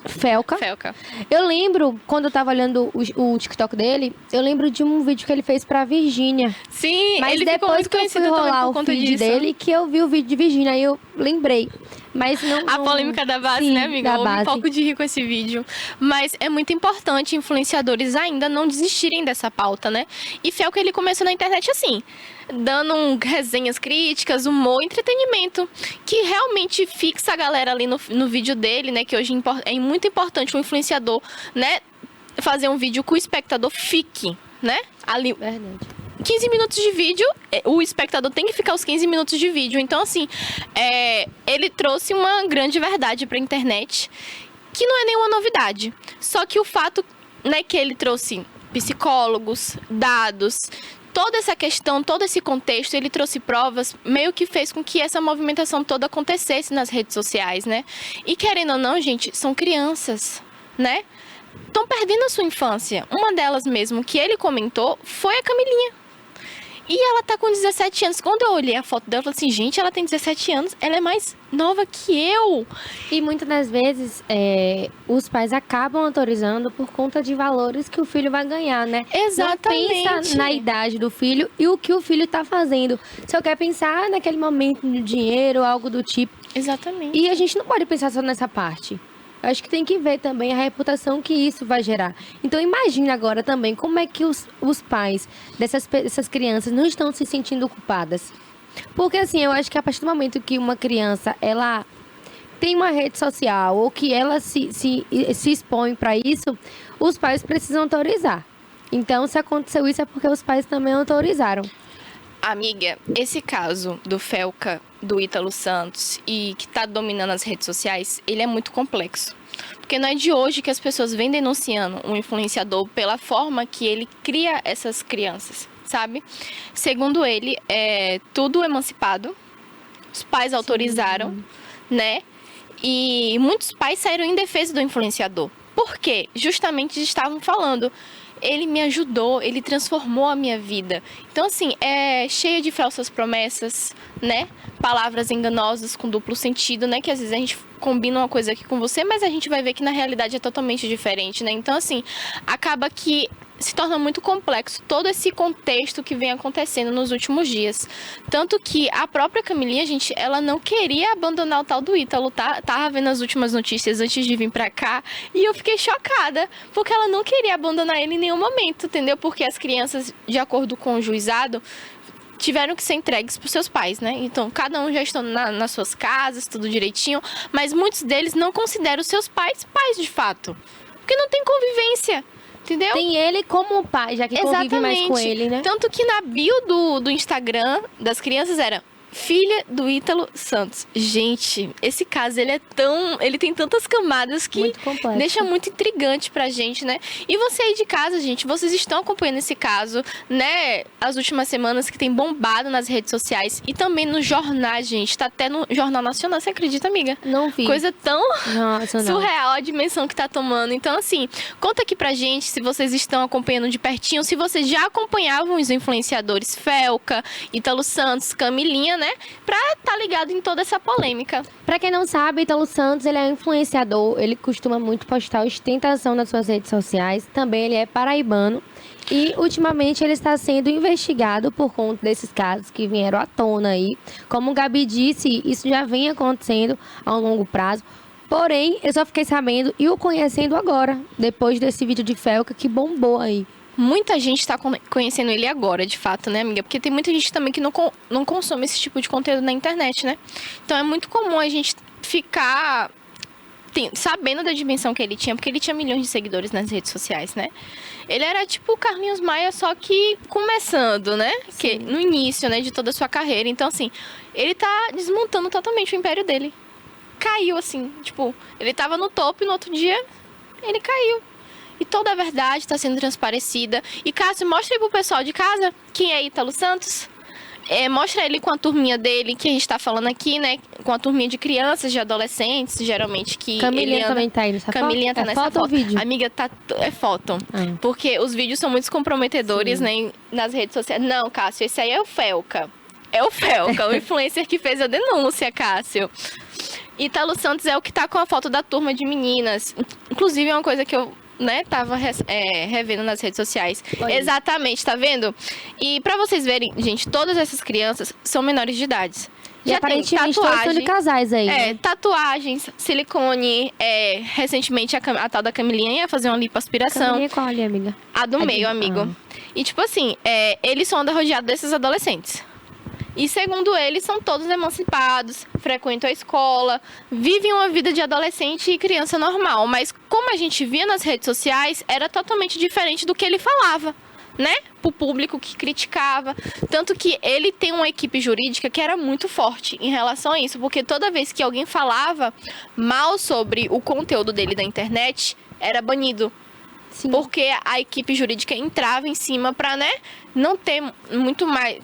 Felca. Eu lembro, quando eu tava olhando o TikTok dele, eu lembro de um vídeo que ele fez pra Virgínia. Sim, mas ele depois que eu fui rolar o feed dele, que eu vi o vídeo de Virgínia, aí eu lembrei. Mas não... A polêmica da base, sim, né, amiga? Houve um pouco de rir com esse vídeo. Mas é muito importante influenciadores ainda não desistirem dessa pauta, né? E Felca, ele começou na internet assim, dando resenhas críticas, humor, entretenimento, que realmente fixa a galera ali no vídeo dele, né? Que hoje é muito importante o influenciador, né, fazer um vídeo que o espectador fique, né? Ali. Verdade. 15 minutos de vídeo, o espectador tem que ficar os 15 minutos de vídeo. Então, assim, ele trouxe uma grande verdade para a internet, que não é nenhuma novidade. Só que o fato, né, que ele trouxe psicólogos, dados, toda essa questão, todo esse contexto, ele trouxe provas, meio que fez com que essa movimentação toda acontecesse nas redes sociais, né? E querendo ou não, gente, são crianças, né? Estão perdendo a sua infância. Uma delas mesmo, que ele comentou, foi a Camilinha. E ela tá com 17 anos. Quando eu olhei a foto dela, eu falei assim, gente, ela tem 17 anos, ela é mais nova que eu. E muitas das vezes, os pais acabam autorizando por conta de valores que o filho vai ganhar, né? Exatamente. Não pensa na idade do filho e o que o filho tá fazendo. Só quer pensar naquele momento no dinheiro, algo do tipo. Exatamente. E a gente não pode pensar só nessa parte. Eu acho que tem que ver também a reputação que isso vai gerar. Então, imagine agora também como é que os pais dessas crianças não estão se sentindo culpadas. Porque, assim, eu acho que a partir do momento que uma criança, ela tem uma rede social ou que ela se expõe para isso, os pais precisam autorizar. Então, se aconteceu isso, é porque os pais também autorizaram. Amiga, esse caso do Felca, do Ítalo Santos, e que tá dominando as redes sociais, ele é muito complexo. Porque não é de hoje que as pessoas vêm denunciando um influenciador pela forma que ele cria essas crianças, sabe? Segundo ele, é tudo emancipado, os pais autorizaram, né? E muitos pais saíram em defesa do influenciador. Por quê? Justamente estavam falando... Ele me ajudou, ele transformou a minha vida. Então, assim, é cheia de falsas promessas, né? Palavras enganosas com duplo sentido, né? Que às vezes a gente combina uma coisa aqui com você, mas a gente vai ver que na realidade é totalmente diferente, né? Então, assim, acaba que se torna muito complexo todo esse contexto que vem acontecendo nos últimos dias. Tanto que a própria Camilinha, gente, ela não queria abandonar o tal do Ítalo, tá? Tava vendo as últimas notícias antes de vir pra cá e eu fiquei chocada, porque ela não queria abandonar ele em nenhum momento, entendeu? Porque as crianças, de acordo com o juizado, tiveram que ser entregues para os seus pais, né? Então, cada um já estão nas suas casas, tudo direitinho, mas muitos deles não consideram os seus pais de fato, porque não tem convivência. Entendeu? Tem ele como pai, já que convive mais com ele, né? Tanto que na bio do Instagram das crianças era filha do Ítalo Santos. Gente, esse caso, ele tem tantas camadas que Muito complexo. deixa muito intrigante pra gente, né? E você aí de casa, gente, vocês estão acompanhando esse caso, né? As últimas semanas que tem bombado nas redes sociais e também nos jornais, gente. Tá até no Jornal Nacional, você acredita, amiga? Não vi. Coisa tão Nossa, não. surreal a dimensão que tá tomando. Então, assim, conta aqui pra gente se vocês estão acompanhando de pertinho, se vocês já acompanhavam os influenciadores Felca, Ítalo Santos, Camilinha, né? Pra tá ligado em toda essa polêmica. Pra quem não sabe, Ítalo Santos, ele é um influenciador, ele costuma muito postar ostentação nas suas redes sociais, também ele é paraibano e ultimamente ele está sendo investigado por conta desses casos que vieram à tona aí. Como o Gabi disse, isso já vem acontecendo a um longo prazo, porém eu só fiquei sabendo e o conhecendo agora, depois desse vídeo de Felca que bombou aí. Muita gente tá conhecendo ele agora, de fato, né, amiga? Porque tem muita gente também que não consome esse tipo de conteúdo na internet, né? Então é muito comum a gente ficar sabendo da dimensão que ele tinha, porque ele tinha milhões de seguidores nas redes sociais, né? Ele era tipo o Carlinhos Maia, só que começando, né? Que, no início, né, de toda a sua carreira. Então, assim, ele tá desmontando totalmente o império dele. Caiu, assim, tipo, ele tava no topo e no outro dia ele caiu. E toda a verdade está sendo transparecida. E, Cássio, mostra aí pro pessoal de casa quem é Ítalo Santos. Mostra ele com a turminha dele, que a gente tá falando aqui, né? Com a turminha de crianças, de adolescentes, geralmente, que Camilinha ele anda... também tá aí nessa Camilinha foto? tá nessa foto foto. ou vídeo? Amiga, é foto. Porque os vídeos são muito comprometedores, né? Nas redes sociais. Não, Cássio, esse aí é o Felca. É o Felca, o influencer que fez a denúncia, Cássio. Ítalo Santos é o que tá com a foto da turma de meninas. Inclusive, é uma coisa que eu... né, tava revendo nas redes sociais. Olha. Exatamente, tá vendo? E pra vocês verem, gente, todas essas crianças são menores de idade. E aparentemente todos são de casais aí, né? Tatuagens, silicone, recentemente a tal da Camilinha ia fazer uma lipoaspiração. Camilinha qual ali, amiga? A do meio, amigo. E tipo assim, eles são rodeados desses adolescentes. E segundo eles, são todos emancipados, frequentam a escola, vivem uma vida de adolescente e criança normal. Mas como a gente via nas redes sociais, era totalmente diferente do que ele falava, né? Pro público que criticava. Tanto que ele tem uma equipe jurídica que era muito forte em relação a isso. Porque toda vez que alguém falava mal sobre o conteúdo dele da internet, era banido. Sim. Porque a equipe jurídica entrava em cima para, né, não ter muito mais,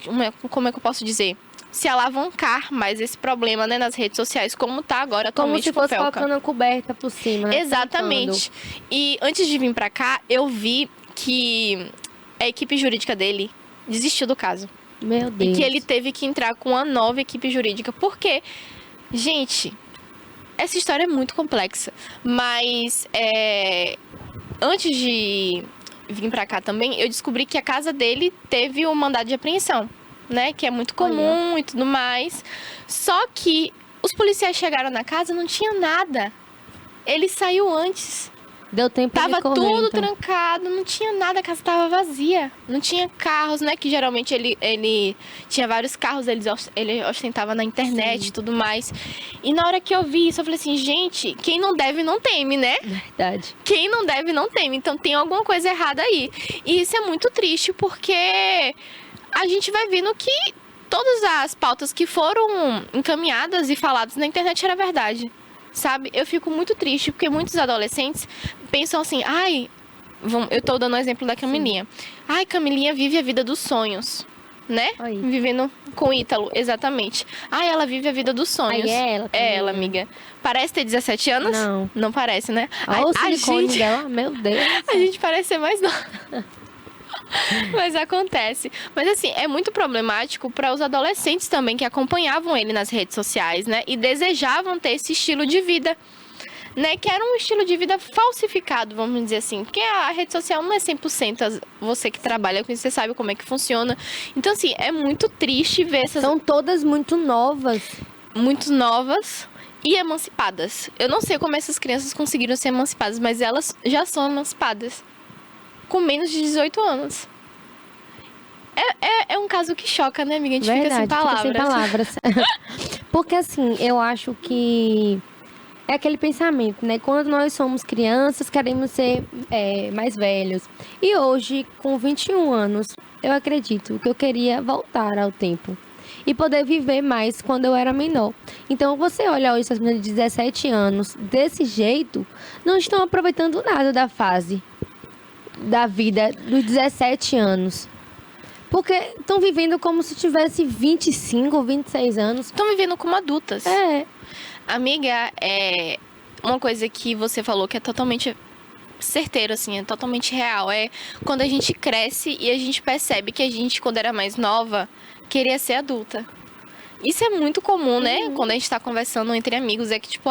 como é que eu posso dizer, se alavancar mais esse problema, né, nas redes sociais, como tá agora Como atualmente se com o fosse Felca. colocando a coberta por cima, né? Exatamente. E antes de vir para cá, eu vi que a equipe jurídica dele desistiu do caso. Meu Deus. E que ele teve que entrar com uma nova equipe jurídica. Porque, gente, essa história é muito complexa. Mas, antes de vir pra cá também, eu descobri que a casa dele teve um mandado de apreensão, né? Que é muito comum e tudo mais. Só que os policiais chegaram na casa, não tinha nada. Ele saiu antes. Deu tempo Tava de correr, tudo então. trancado, não tinha nada, a casa tava vazia. Não tinha carros, né? Que geralmente ele tinha vários carros, ele ostentava na internet e tudo mais. E na hora que eu vi isso, eu falei assim, gente, quem não deve não teme, né? Verdade. Quem não deve não teme. Então tem alguma coisa errada aí. E isso é muito triste, porque a gente vai vendo que todas as pautas que foram encaminhadas e faladas na internet era verdade. Sabe? Eu fico muito triste, porque muitos adolescentes pensam assim, ai, eu tô dando o exemplo da Camilinha. Ai, Camilinha vive a vida dos sonhos, né? Aí. Vivendo com Ítalo, exatamente. Ai, ela vive a vida dos sonhos. Aí é ela também, É ela, né? amiga. Parece ter 17 anos? Não. Não parece, né? Olha o silicone gente, dela, meu Deus. a gente parece ser mais nova. Mas acontece. Mas assim, é muito problemático para os adolescentes também que acompanhavam ele nas redes sociais, né? E desejavam ter esse estilo de vida, né? Que era um estilo de vida falsificado, vamos dizer assim. Porque a rede social não é 100% você que trabalha com isso, você sabe como é que funciona. Então, assim, é muito triste ver essas... São todas muito novas. muito novas e emancipadas. Eu não sei como essas crianças conseguiram ser emancipadas, mas elas já são emancipadas. Com menos de 18 anos. É um caso que choca, né, amiga? A gente Verdade, fica sem palavras. Fica sem palavras. Porque assim, eu acho que é aquele pensamento, né? Quando nós somos crianças, queremos ser mais velhos. E hoje, com 21 anos, eu acredito que eu queria voltar ao tempo. e poder viver mais quando eu era menor. Então, você olha hoje essas meninas de 17 anos desse jeito, não estão aproveitando nada da fase da vida dos 17 anos. Porque estão vivendo como se tivesse 25 ou 26 anos. Estão vivendo como adultas. É. Amiga, uma coisa que você falou que é totalmente certeiro, assim, é totalmente real. É quando a gente cresce e a gente percebe que a gente, quando era mais nova, queria ser adulta. Isso é muito comum, né? Quando a gente tá conversando entre amigos, é que tipo,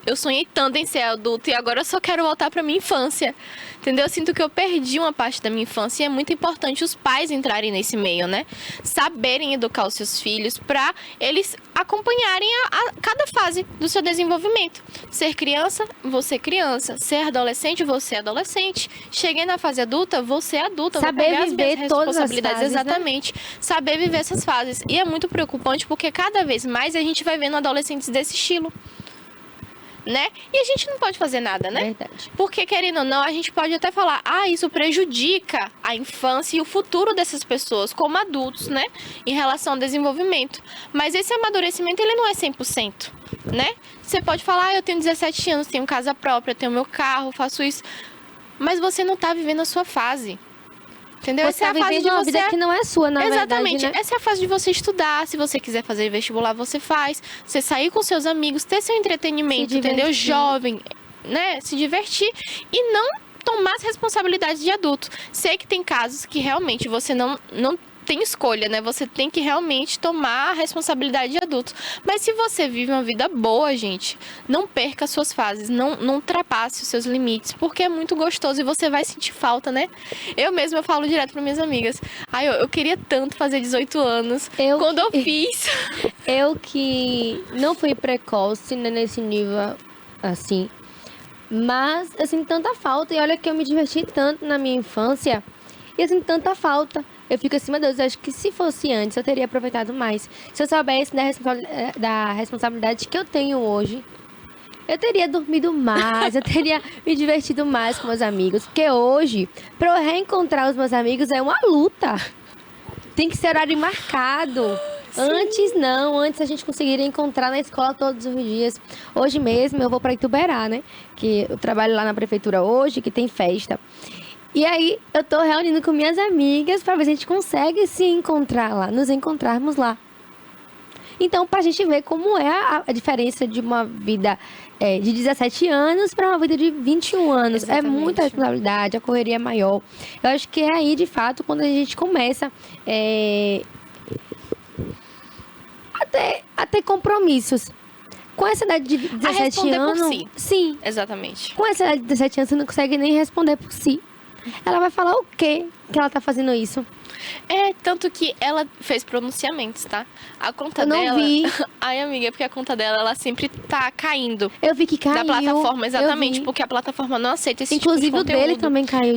eu sonhei tanto em ser adulto e agora eu só quero voltar pra minha infância. Entendeu? Eu sinto que eu perdi uma parte da minha infância e é muito importante os pais entrarem nesse meio, né? Saberem educar os seus filhos pra eles acompanharem a cada fase do seu desenvolvimento. Ser criança, você criança. Ser adolescente, você adolescente. Cheguei na fase adulta, você adulta. Saber vou pegar viver as minhas todas as responsabilidades. fases, né? Exatamente. Saber viver essas fases. E é muito preocupante porque cada vez mais a gente vai vendo adolescentes desse estilo, né? E a gente não pode fazer nada, né? Verdade. Porque, querendo ou não, a gente pode até falar, isso prejudica a infância e o futuro dessas pessoas como adultos, né? Em relação ao desenvolvimento. Mas esse amadurecimento, ele não é 100%, né? Você pode falar, eu tenho 17 anos, tenho casa própria, tenho meu carro, faço isso. Mas você não tá vivendo a sua fase. Entendeu? Você Essa é a fase de uma você... vida que não é sua, na Exatamente. verdade, né? Essa é a fase de você estudar. Se você quiser fazer vestibular, você faz. Você sair com seus amigos, ter seu entretenimento, entendeu? Jovem, né? Se divertir e não tomar as responsabilidades de adulto. Sei que tem casos que realmente você não tem escolha, né? Você tem que realmente tomar a responsabilidade de adulto. Mas se você vive uma vida boa, gente, não perca as suas fases, não ultrapasse os seus limites, porque é muito gostoso e você vai sentir falta, né? Eu mesma falo direto para minhas amigas. Eu queria tanto fazer 18 anos. Quando eu fiz... Eu que não fui precoce, né, nesse nível, assim, mas eu sinto tanta falta. E olha que eu me diverti tanto na minha infância e eu sinto tanta falta. Eu fico assim, meu Deus, eu acho que se fosse antes, eu teria aproveitado mais. Se eu soubesse da responsabilidade que eu tenho hoje, eu teria dormido mais, eu teria me divertido mais com meus amigos. Porque hoje, pra eu reencontrar os meus amigos, é uma luta. Tem que ser horário marcado. Antes não, antes a gente conseguiria encontrar na escola todos os dias. Hoje mesmo eu vou pra Ituberá, né? Que eu trabalho lá na prefeitura hoje, que tem festa. E aí, eu tô reunindo com minhas amigas pra ver se a gente consegue se encontrar lá, nos encontrarmos lá. Então, pra gente ver como é a diferença de uma vida de 17 anos pra uma vida de 21 anos. Exatamente. É muita responsabilidade, a correria é maior. Eu acho que é aí, de fato, quando a gente começa a ter compromissos. Com essa idade de 17 anos... por si. Sim. Exatamente. Com essa idade de 17 anos, você não consegue nem responder por si. Ela vai falar o quê que ela tá fazendo isso? Tanto que ela fez pronunciamentos, tá? A conta Eu não dela... vi. Ai, amiga, porque a conta dela, ela sempre tá caindo. Eu vi que caiu. Da plataforma, exatamente, eu vi. porque a plataforma não aceita esse Inclusive tipo de o dele conteúdo. também caiu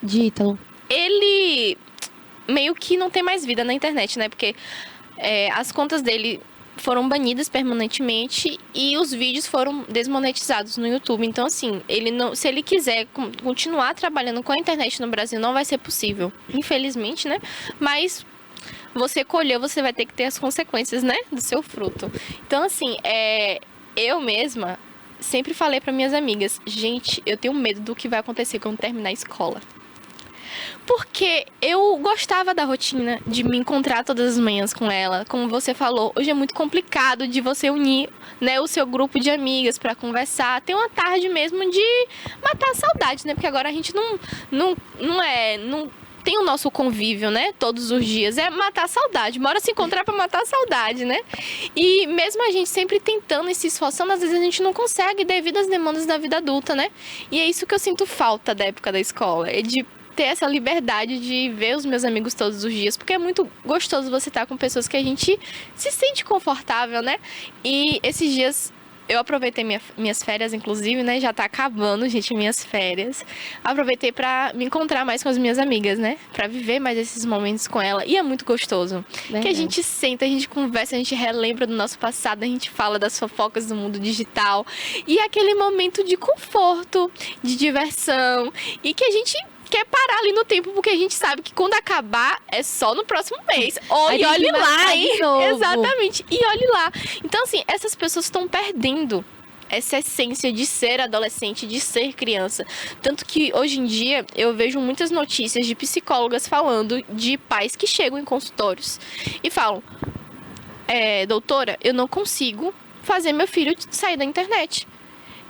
de Ítalo. Ele meio que não tem mais vida na internet, né? Porque as contas dele foram banidas permanentemente e os vídeos foram desmonetizados no YouTube. Então, assim, se ele quiser continuar trabalhando com a internet no Brasil, não vai ser possível. Infelizmente, né? Mas você colheu, você vai ter que ter as consequências, né? Do seu fruto. Então, assim, eu mesma sempre falei para minhas amigas, gente, eu tenho medo do que vai acontecer quando terminar a escola. Porque eu gostava da rotina de me encontrar todas as manhãs com ela. Como você falou, hoje é muito complicado de você unir, né, o seu grupo de amigas para conversar. Tem uma tarde mesmo de matar a saudade, né? Porque agora a gente não tem o nosso convívio, né? Todos os dias. É matar a saudade. Bora se encontrar para matar a saudade, né? E mesmo a gente sempre tentando e se esforçando, às vezes a gente não consegue devido às demandas da vida adulta, né? E é isso que eu sinto falta da época da escola. É de ter essa liberdade de ver os meus amigos todos os dias, porque é muito gostoso você estar com pessoas que a gente se sente confortável, né? E esses dias eu aproveitei minhas férias, inclusive, né? Já tá acabando, gente, minhas férias. Aproveitei pra me encontrar mais com as minhas amigas, né? Pra viver mais esses momentos com ela. E é muito gostoso. Verdade. Que a gente senta, a gente conversa, a gente relembra do nosso passado, a gente fala das fofocas do mundo digital. E é aquele momento de conforto, de diversão. E que a gente quer parar ali no tempo, porque a gente sabe que quando acabar é só no próximo mês. Aí E tem que olhe lá, marcar de hein? novo. Exatamente. E olhe lá. Então, assim, essas pessoas estão perdendo essa essência de ser adolescente, de ser criança. Tanto que hoje em dia eu vejo muitas notícias de psicólogas falando de pais que chegam em consultórios e falam: doutora, eu não consigo fazer meu filho sair da internet.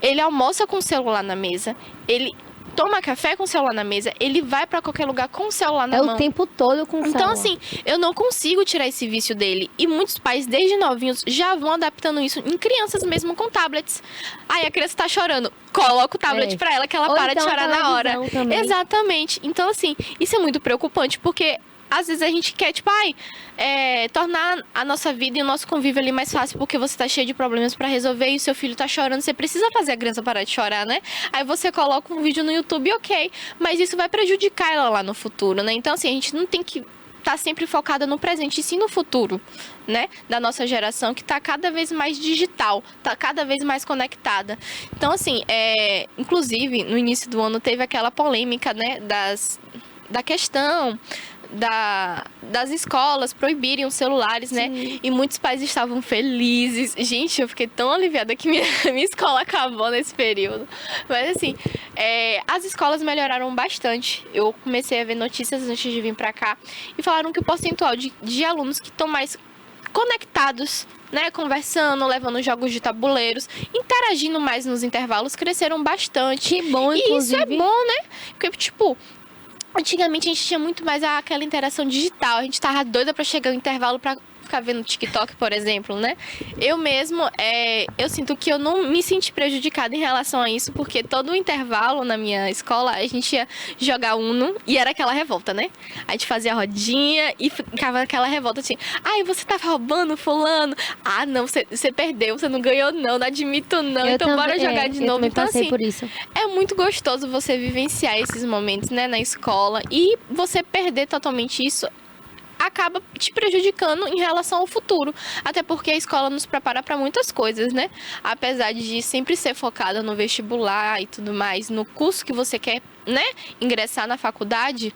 Ele almoça com o celular na mesa, ele toma café com o celular na mesa, ele vai pra qualquer lugar com o celular na mão. É o tempo todo com o Então, celular. assim, eu não consigo tirar esse vício dele. E muitos pais, desde novinhos, já vão adaptando isso em crianças mesmo com tablets. Aí a criança tá chorando, coloca o tablet pra ela que ela Ou para então de a chorar na hora. televisão também. Exatamente. Então, assim, isso é muito preocupante, porque às vezes a gente quer, tipo, tornar a nossa vida e o nosso convívio ali mais fácil, porque você tá cheio de problemas pra resolver e o seu filho tá chorando, você precisa fazer a criança parar de chorar, né? Aí você coloca um vídeo no YouTube, ok, mas isso vai prejudicar ela lá no futuro, né? Então, assim, a gente não tem que estar sempre focada no presente, e sim no futuro, né? Da nossa geração, que tá cada vez mais digital, tá cada vez mais conectada. Então, assim, inclusive, no início do ano teve aquela polêmica, né, da questão das escolas proibirem os celulares, né? E muitos pais estavam felizes. Gente, eu fiquei tão aliviada que minha escola acabou nesse período. Mas, assim, as escolas melhoraram bastante. Eu comecei a ver notícias antes de vir pra cá e falaram que o percentual de alunos que estão mais conectados, né, conversando, levando jogos de tabuleiros, interagindo mais nos intervalos, cresceram bastante. Que bom, E isso é inclusive. bom, né? Porque, tipo, antigamente a gente tinha muito mais aquela interação digital. A gente tava doida pra chegar no intervalo pra ficar vendo TikTok, por exemplo, né? Eu mesmo, eu sinto que eu não me senti prejudicada em relação a isso, porque todo o intervalo na minha escola, a gente ia jogar Uno e era aquela revolta, né? A gente fazia a rodinha e ficava aquela revolta assim: ai, você tá roubando fulano? Ah, não, você perdeu, você não ganhou não admito não, Eu então bora também- jogar de eu novo. também Então, passei assim, por isso. é muito gostoso você vivenciar esses momentos, né, na escola, e você perder totalmente isso acaba te prejudicando em relação ao futuro. Até porque a escola nos prepara para muitas coisas, né? Apesar de sempre ser focada no vestibular e tudo mais, no curso que você quer, né, ingressar na faculdade,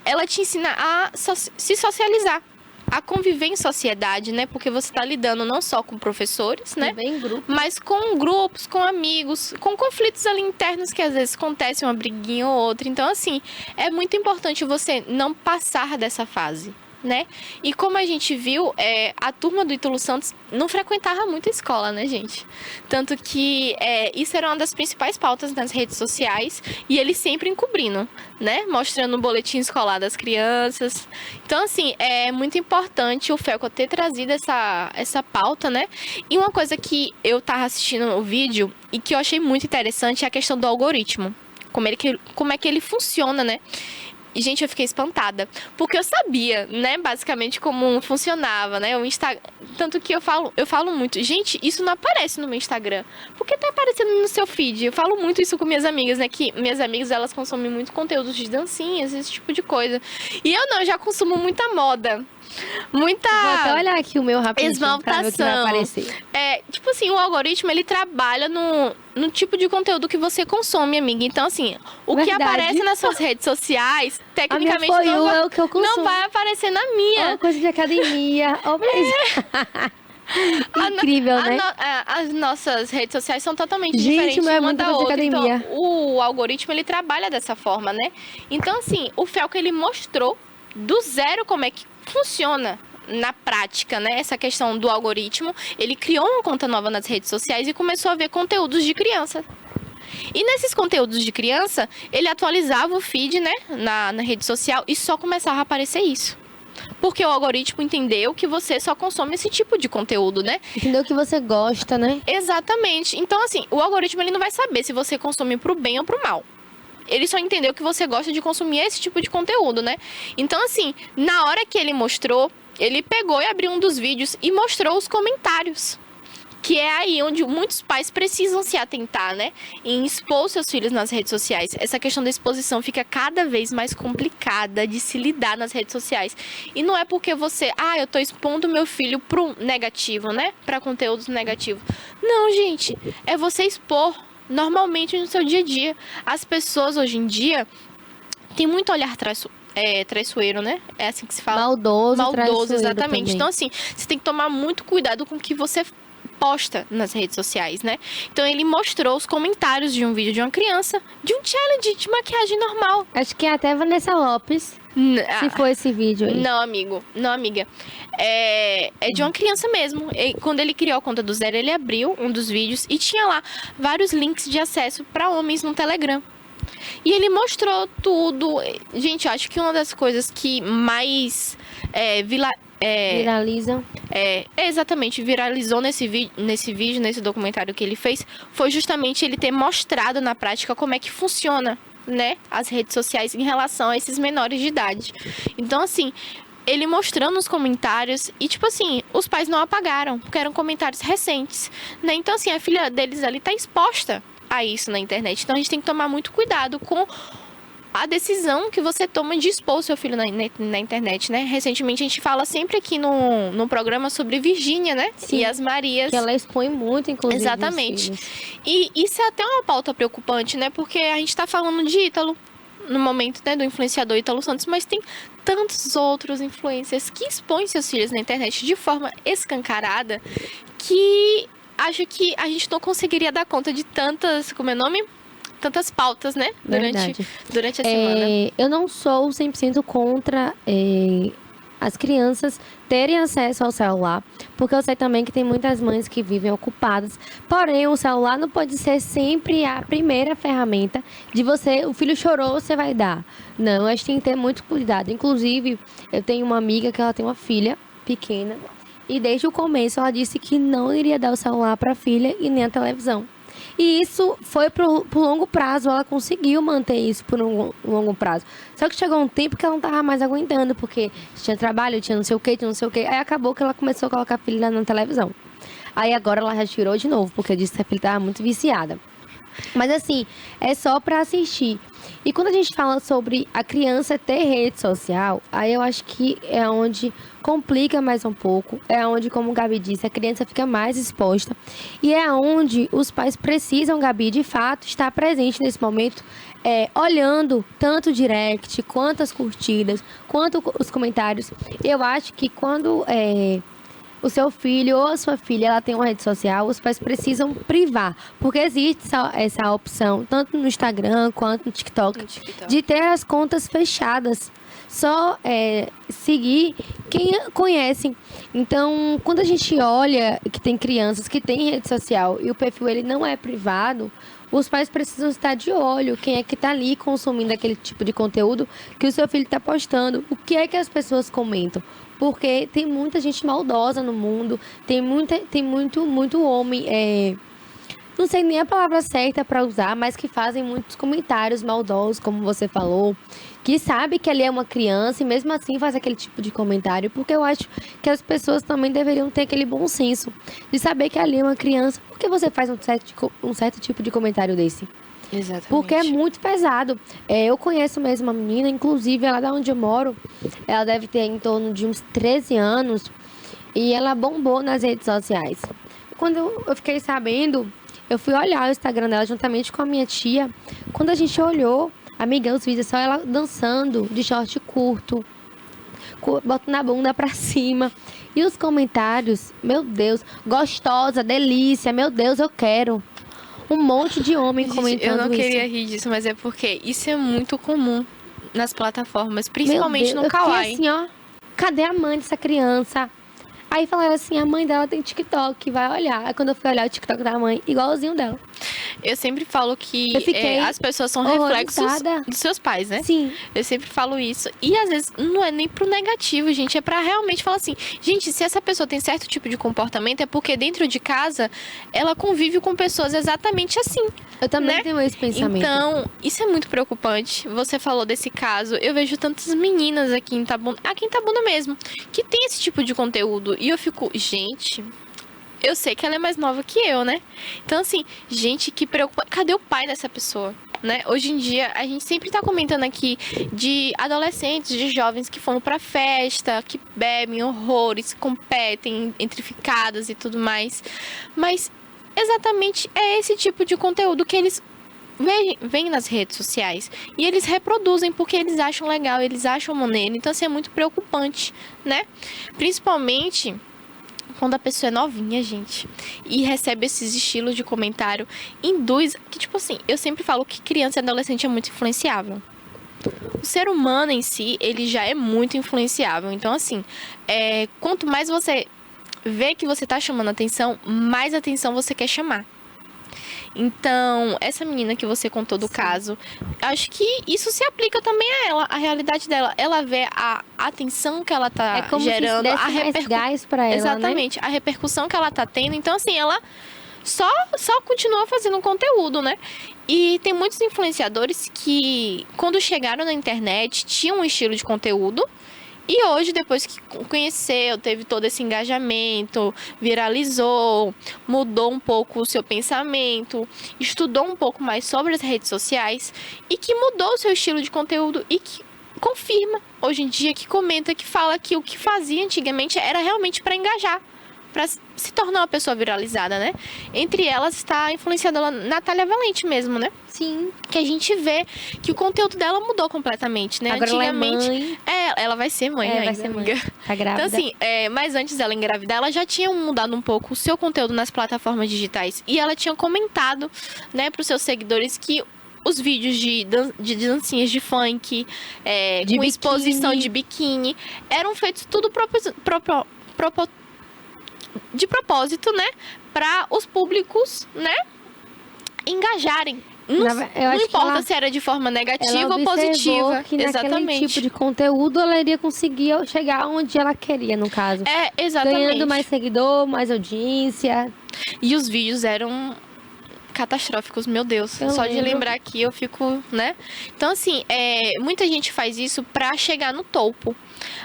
ela te ensina a se socializar, a conviver em sociedade, né? Porque você está lidando não só com professores, né? Também em grupo. Mas com grupos, com amigos, com conflitos ali internos que às vezes acontecem uma briguinha ou outra. Então, assim, é muito importante você não passar dessa fase, né? E como a gente viu, a turma do Ítalo Santos não frequentava muito a escola, né, gente? Tanto que isso era uma das principais pautas nas redes sociais e eles sempre encobrindo, né? Mostrando o boletim escolar das crianças. Então, assim, é muito importante o Felco ter trazido essa pauta, né? E uma coisa que eu tava assistindo o vídeo e que eu achei muito interessante é a questão do algoritmo. Como é que ele funciona, né? E, gente, eu fiquei espantada, porque eu sabia, né, basicamente como funcionava, né, o Instagram. Tanto que eu falo muito, gente, isso não aparece no meu Instagram, porque tá aparecendo no seu feed. Eu falo muito isso com minhas amigas, né, que minhas amigas, elas consomem muito conteúdo de dancinhas, esse tipo de coisa. E eu não, eu já consumo muita moda, muita Vou até olhar aqui o meu rapidinho pra ver o que vai esmaltação. aparecer. Tipo assim, o algoritmo, ele trabalha no tipo de conteúdo que você consome, amiga. Então, assim, o que Verdade. aparece nas suas redes sociais, A minha tecnicamente For não You vai, é o que eu consumo. não vai aparecer na minha. Uma coisa de academia. Ó, pra isso. Incrível, né? As nossas redes sociais são totalmente Gente, diferentes mas é uma muita da coisa de outra. Então, academia. o algoritmo, ele trabalha dessa forma, né? Então, assim, o Felco, ele mostrou do zero como é que funciona na prática, né? Essa questão do algoritmo. Ele criou uma conta nova nas redes sociais e começou a ver conteúdos de criança. E nesses conteúdos de criança, ele atualizava o feed, né, na rede social e só começava a aparecer isso. Porque o algoritmo entendeu que você só consome esse tipo de conteúdo, né? Entendeu que você gosta, né? Exatamente. Então, assim, o algoritmo, ele não vai saber se você consome pro bem ou pro mal. Ele só entendeu que você gosta de consumir esse tipo de conteúdo, né? Então, assim, na hora que ele mostrou, ele pegou e abriu um dos vídeos e mostrou os comentários. Que é aí onde muitos pais precisam se atentar, né? Em expor seus filhos nas redes sociais. Essa questão da exposição fica cada vez mais complicada de se lidar nas redes sociais. E não é porque você, eu tô expondo meu filho pro negativo, né? Pra conteúdos negativos. Não, gente. É você expor normalmente no seu dia a dia. As pessoas hoje em dia têm muito olhar traiçoeiro, né? É assim que se fala. Maldoso, traiçoeiro exatamente. também. Então, assim, você tem que tomar muito cuidado com o que você posta nas redes sociais, né? Então, ele mostrou os comentários de um vídeo de uma criança, de um challenge de maquiagem normal. Acho que é até Vanessa Lopes, se for esse vídeo aí. Não, amigo. Não, amiga. É de uma criança mesmo. Quando ele criou a conta do zero, ele abriu um dos vídeos e tinha lá vários links de acesso para homens no Telegram. E ele mostrou tudo. Gente, eu acho que uma das coisas que mais Viralizam. exatamente, viralizou nesse vídeo, nesse documentário que ele fez, foi justamente ele ter mostrado na prática como é que funciona, né, as redes sociais em relação a esses menores de idade. Então, assim, ele mostrando os comentários e, tipo assim, os pais não apagaram, porque eram comentários recentes, né? Então, assim, a filha deles ali tá exposta a isso na internet. Então, a gente tem que tomar muito cuidado com a decisão que você toma de expor o seu filho na internet, né? Recentemente, a gente fala sempre aqui no programa sobre Virgínia, né? Sim, e as Marias. Que ela expõe muito, inclusive. Exatamente. os filhos. E isso é até uma pauta preocupante, né? Porque a gente tá falando de Ítalo, no momento, né, do influenciador Ítalo Santos, mas tem tantos outros influencers que expõem seus filhos na internet de forma escancarada que acho que a gente não conseguiria dar conta de tantas, como é o nome? Tantas pautas, né? Verdade. Durante a semana. Eu não sou 100% contra as crianças terem acesso ao celular, porque eu sei também que tem muitas mães que vivem ocupadas. Porém, o celular não pode ser sempre a primeira ferramenta de o filho chorou, você vai dar. Não, a gente tem que ter muito cuidado. Inclusive, eu tenho uma amiga que ela tem uma filha pequena e desde o começo ela disse que não iria dar o celular para a filha e nem a televisão. E isso foi pro longo prazo, ela conseguiu manter isso por um longo prazo. Só que chegou um tempo que ela não tava mais aguentando, porque tinha trabalho, tinha não sei o que, Aí acabou que ela começou a colocar a filha na televisão. Aí agora ela já tirou de novo, porque disse que a filha tava muito viciada. Mas assim, é só pra assistir. E quando a gente fala sobre a criança ter rede social, aí eu acho que é onde complica mais um pouco. É onde, como o Gabi disse, a criança fica mais exposta. E é onde os pais precisam, Gabi, de fato, estar presente nesse momento, olhando tanto o direct, quanto as curtidas, quanto os comentários. Eu acho que quando o seu filho ou a sua filha ela tem uma rede social, os pais precisam privar. Porque existe essa opção, tanto no Instagram quanto no TikTok, de ter as contas fechadas. Só seguir quem conhecem. Então, quando a gente olha que tem crianças que têm rede social e o perfil ele não é privado, os pais precisam estar de olho quem é que está ali consumindo aquele tipo de conteúdo que o seu filho está postando. O que é que as pessoas comentam? Porque tem muita gente maldosa no mundo, tem muito homem, não sei nem a palavra certa para usar, mas que fazem muitos comentários maldosos, como você falou, que sabe que ali é uma criança e mesmo assim faz aquele tipo de comentário, porque eu acho que as pessoas também deveriam ter aquele bom senso de saber que ali é uma criança. Por que você faz um certo tipo de comentário desse? Exatamente. Porque é muito pesado. Eu conheço mesmo uma menina, inclusive ela da onde eu moro, ela deve ter em torno de uns 13 anos e ela bombou nas redes sociais. Quando eu fiquei sabendo, eu fui olhar o Instagram dela juntamente com a minha tia. Quando a gente olhou, amiga, os vídeos só ela dançando de short curto, botando a bunda pra cima. E os comentários, meu Deus, gostosa, delícia, meu Deus, eu quero. Um monte de homem comentando isso. Eu não queria rir disso, mas é porque isso é muito comum nas plataformas, principalmente no Kawaii. Eu fiquei assim, ó, cadê a mãe dessa criança? Aí falaram assim, a mãe dela tem TikTok, vai olhar. Aí quando eu fui olhar o TikTok da mãe, igualzinho dela. Eu sempre falo que as pessoas são horrorizada. reflexos dos seus pais, né? Sim. Eu sempre falo isso. E às vezes não é nem pro negativo, gente. É pra realmente falar assim, gente, se essa pessoa tem certo tipo de comportamento, é porque dentro de casa ela convive com pessoas exatamente assim. Eu também né? tenho esse pensamento. Então, isso é muito preocupante. Você falou desse caso. Eu vejo tantas meninas aqui em Itabuna mesmo, que tem esse tipo de conteúdo. E eu fico, gente, eu sei que ela é mais nova que eu, né? Então, assim, gente, que preocupa. Cadê o pai dessa pessoa? Né? Hoje em dia, a gente sempre tá comentando aqui de adolescentes, de jovens que foram pra festa, que bebem horrores, competem entre ficadas e tudo mais. Mas exatamente é esse tipo de conteúdo que eles veem nas redes sociais. E eles reproduzem porque eles acham legal, eles acham maneiro. Então, assim, é muito preocupante, né? Principalmente quando a pessoa é novinha, gente, e recebe esses estilos de comentário, induz... Que, tipo assim, eu sempre falo que criança e adolescente é muito influenciável. O ser humano em si, ele já é muito influenciável. Então, assim, quanto mais você vê que você tá chamando atenção, mais atenção você quer chamar. Então, essa menina que você contou do caso, acho que isso se aplica também a ela, a realidade dela. Ela vê a atenção que ela tá gerando, a mais gás pra ela, exatamente, né? A repercussão que ela tá tendo. Então, assim, ela só continua fazendo conteúdo, né? E tem muitos influenciadores que, quando chegaram na internet, tinham um estilo de conteúdo. E hoje, depois que conheceu, teve todo esse engajamento, viralizou, mudou um pouco o seu pensamento, estudou um pouco mais sobre as redes sociais e que mudou o seu estilo de conteúdo e que confirma hoje em dia, que comenta, que fala que o que fazia antigamente era realmente para engajar, para se tornar uma pessoa viralizada, né? Entre elas está a influenciadora Natália Valente mesmo, né? Sim. Que a gente vê que o conteúdo dela mudou completamente, né? Agora Antigamente, ela é mãe. Ela vai ser mãe ainda, vai ser mãe. amiga. Tá grávida. Então, assim, mas antes dela engravidar, ela já tinha mudado um pouco o seu conteúdo nas plataformas digitais. E ela tinha comentado, né, pros seus seguidores que os vídeos de dancinhas de funk, De com exposição biquíni. de biquíni, eram feitos tudo de propósito, né? Para os públicos, né? Engajarem. Não Eu acho que importa ela- se era de forma negativa ela ou observou positiva. que naquele Exatamente. tipo de conteúdo ela iria conseguir chegar onde ela queria, no caso. Exatamente. Ganhando mais seguidor, mais audiência. E os vídeos eram catastróficos, meu Deus. Eu Só de lembro. lembrar aqui eu fico, né? Então, assim, muita gente faz isso pra chegar no topo.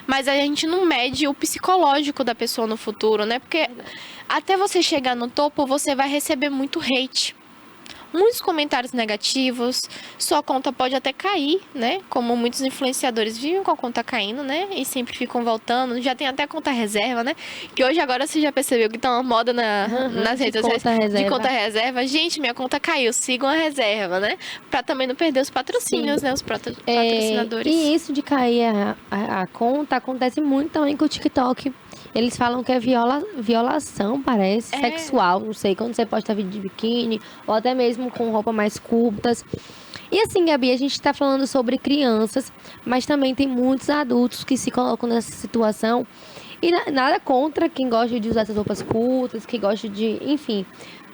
Mas a gente não mede o psicológico da pessoa no futuro, né? Porque até você chegar no topo, você vai receber muito hate. Muitos comentários negativos, sua conta pode até cair, né? Como muitos influenciadores vivem com a conta caindo, né? E sempre ficam voltando. Já tem até conta reserva, né? Que hoje agora você já percebeu que tá uma moda nas de redes sociais conta reserva. de conta reserva. Gente, minha conta caiu, sigam a reserva, né? Pra também não perder os patrocínios, né? Os patrocinadores. E isso de cair a conta acontece muito também com o TikTok. Eles falam que é violação, parece, sexual, não sei, quando você posta vídeo de biquíni, ou até mesmo com roupa mais curtas. E assim, Gabi, a gente tá falando sobre crianças, mas também tem muitos adultos que se colocam nessa situação. E nada contra quem gosta de usar essas roupas curtas, que gosta de, enfim.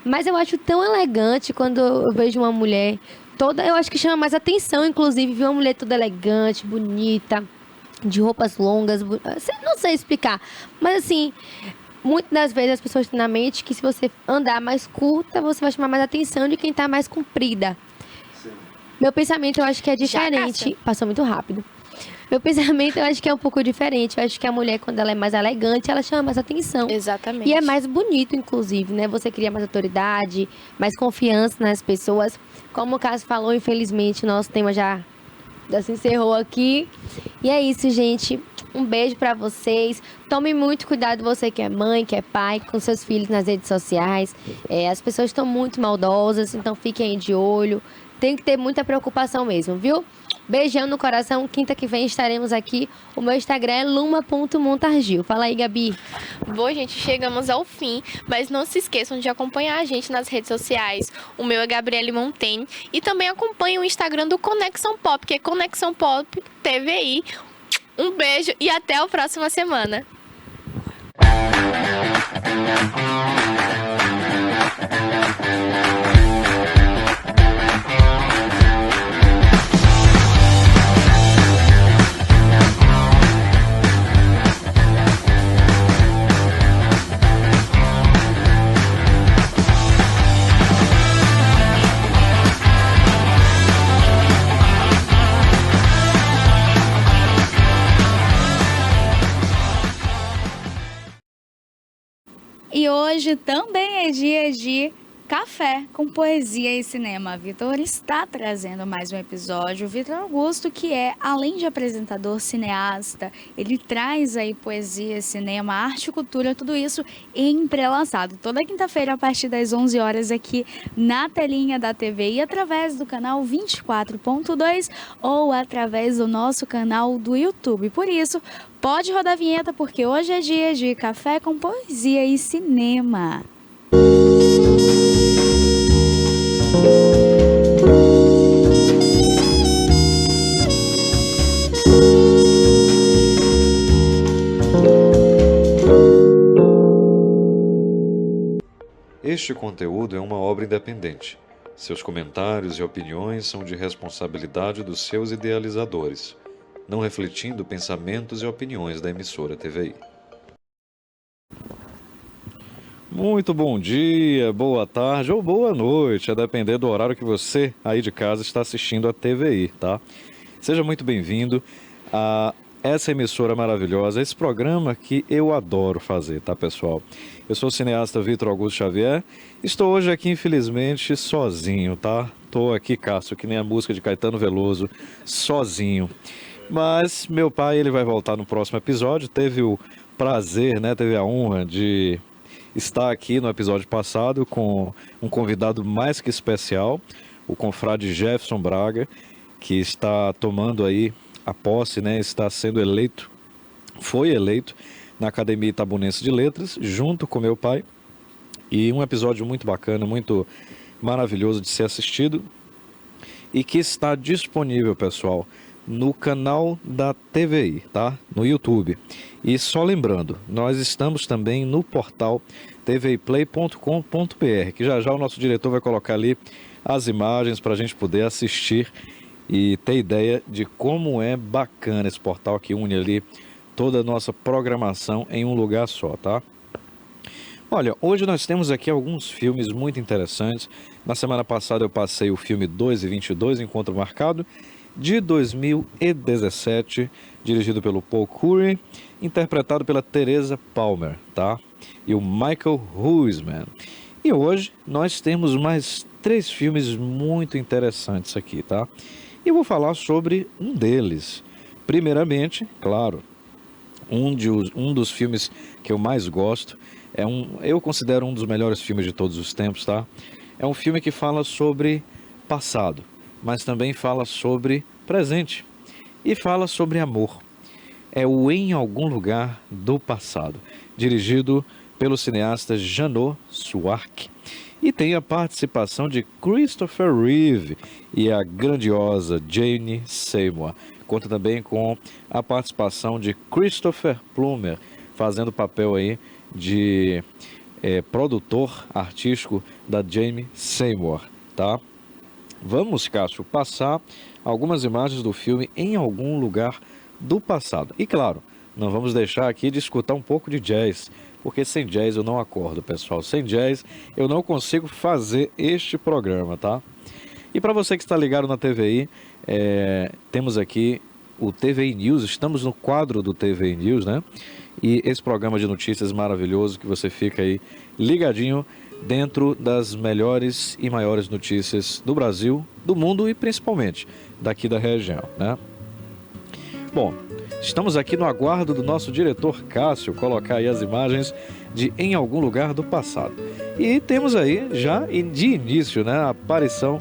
Mas eu acho tão elegante quando eu vejo uma mulher toda, eu acho que chama mais atenção, inclusive, ver uma mulher toda elegante, bonita, de roupas longas, não sei explicar, mas assim, muitas das vezes as pessoas têm na mente que se você andar mais curta, você vai chamar mais atenção de quem tá mais comprida. Sim. Meu pensamento eu acho que é diferente. Passou muito rápido. Meu pensamento eu acho que é um pouco diferente. Eu acho que a mulher, quando ela é mais elegante, ela chama mais atenção. Exatamente. E é mais bonito, inclusive, né? Você cria mais autoridade, mais confiança nas pessoas. Como o Cássio falou, infelizmente, o nosso tema já se encerrou aqui. E é isso, gente. Um beijo pra vocês. Tome muito cuidado, você que é mãe, que é pai, com seus filhos nas redes sociais. As pessoas estão muito maldosas, então fiquem aí de olho. Tem que ter muita preocupação mesmo, viu? Beijão no coração. Quinta que vem estaremos aqui. O meu Instagram é luma.montargil. Fala aí, Gabi. Bom, gente, chegamos ao fim, mas não se esqueçam de acompanhar a gente nas redes sociais. O meu é Gabriele Montaigne e também acompanhe o Instagram do Conexão Pop, que é Conexão Pop TVI. Um beijo e até a próxima semana. E hoje também é dia de Café com Poesia e Cinema. Vitor está trazendo mais um episódio. Vitor Augusto, que é, além de apresentador, cineasta, ele traz aí poesia, cinema, arte e cultura, tudo isso entrelaçado. Toda quinta-feira, a partir das 11 horas, aqui na telinha da TV e através do canal 24.2 ou através do nosso canal do YouTube. Por isso, pode rodar a vinheta, porque hoje é dia de Café com Poesia e Cinema. Este conteúdo é uma obra independente. Seus comentários e opiniões são de responsabilidade dos seus idealizadores, não refletindo pensamentos e opiniões da emissora TVI. Muito bom dia, boa tarde ou boa noite, a depender do horário que você aí de casa está assistindo a TVI, tá? Seja muito bem-vindo a essa emissora maravilhosa, esse programa que eu adoro fazer, tá, pessoal? Eu sou o cineasta Vitor Augusto Xavier, estou hoje aqui, infelizmente, sozinho, tá? Estou aqui, Cássio, que nem a música de Caetano Veloso, sozinho. Mas meu pai, ele vai voltar no próximo episódio, teve o prazer, né, teve a honra de estar aqui no episódio passado com um convidado mais que especial, o confrade Jefferson Braga, que está tomando aí a posse, né, está sendo eleito, foi eleito na Academia Itabunense de Letras, junto com meu pai, e um episódio muito bacana, muito maravilhoso de ser assistido, e que está disponível, pessoal, no canal da TVI, tá? No YouTube. E só lembrando, nós estamos também no portal tviplay.com.br, que já o nosso diretor vai colocar ali as imagens para a gente poder assistir e ter ideia de como é bacana esse portal que une ali toda a nossa programação em um lugar só, tá? Olha, hoje nós temos aqui alguns filmes muito interessantes. Na semana passada eu passei o filme 2 e 22, Encontro Marcado, de 2017, dirigido pelo Paul Curry, interpretado pela Teresa Palmer, tá? E o Michael Huisman. E hoje nós temos mais 3 filmes muito interessantes aqui, tá? E eu vou falar sobre um deles. Primeiramente, claro, um dos filmes que eu mais gosto, eu considero um dos melhores filmes de todos os tempos, tá? É um filme que fala sobre passado, mas também fala sobre presente e fala sobre amor. É o Em Algum Lugar do Passado, dirigido pelo cineasta Janot Suarque, e tem a participação de Christopher Reeve e a grandiosa Jane Seymour. Conta também com a participação de Christopher Plummer, fazendo o papel aí de produtor artístico da Jane Seymour, tá? Vamos, Cássio, passar algumas imagens do filme Em Algum Lugar do Passado. E claro, não vamos deixar aqui de escutar um pouco de jazz, porque sem jazz eu não acordo, pessoal. Sem jazz eu não consigo fazer este programa, tá? E para você que está ligado na TVI, temos aqui o TVI News, estamos no quadro do TVI News, né? E esse programa de notícias maravilhoso que você fica aí ligadinho dentro das melhores e maiores notícias do Brasil, do mundo e principalmente daqui da região, né? Bom, estamos aqui no aguardo do nosso diretor Cássio colocar aí as imagens de Em Algum Lugar do Passado. E temos aí já de início, né, a aparição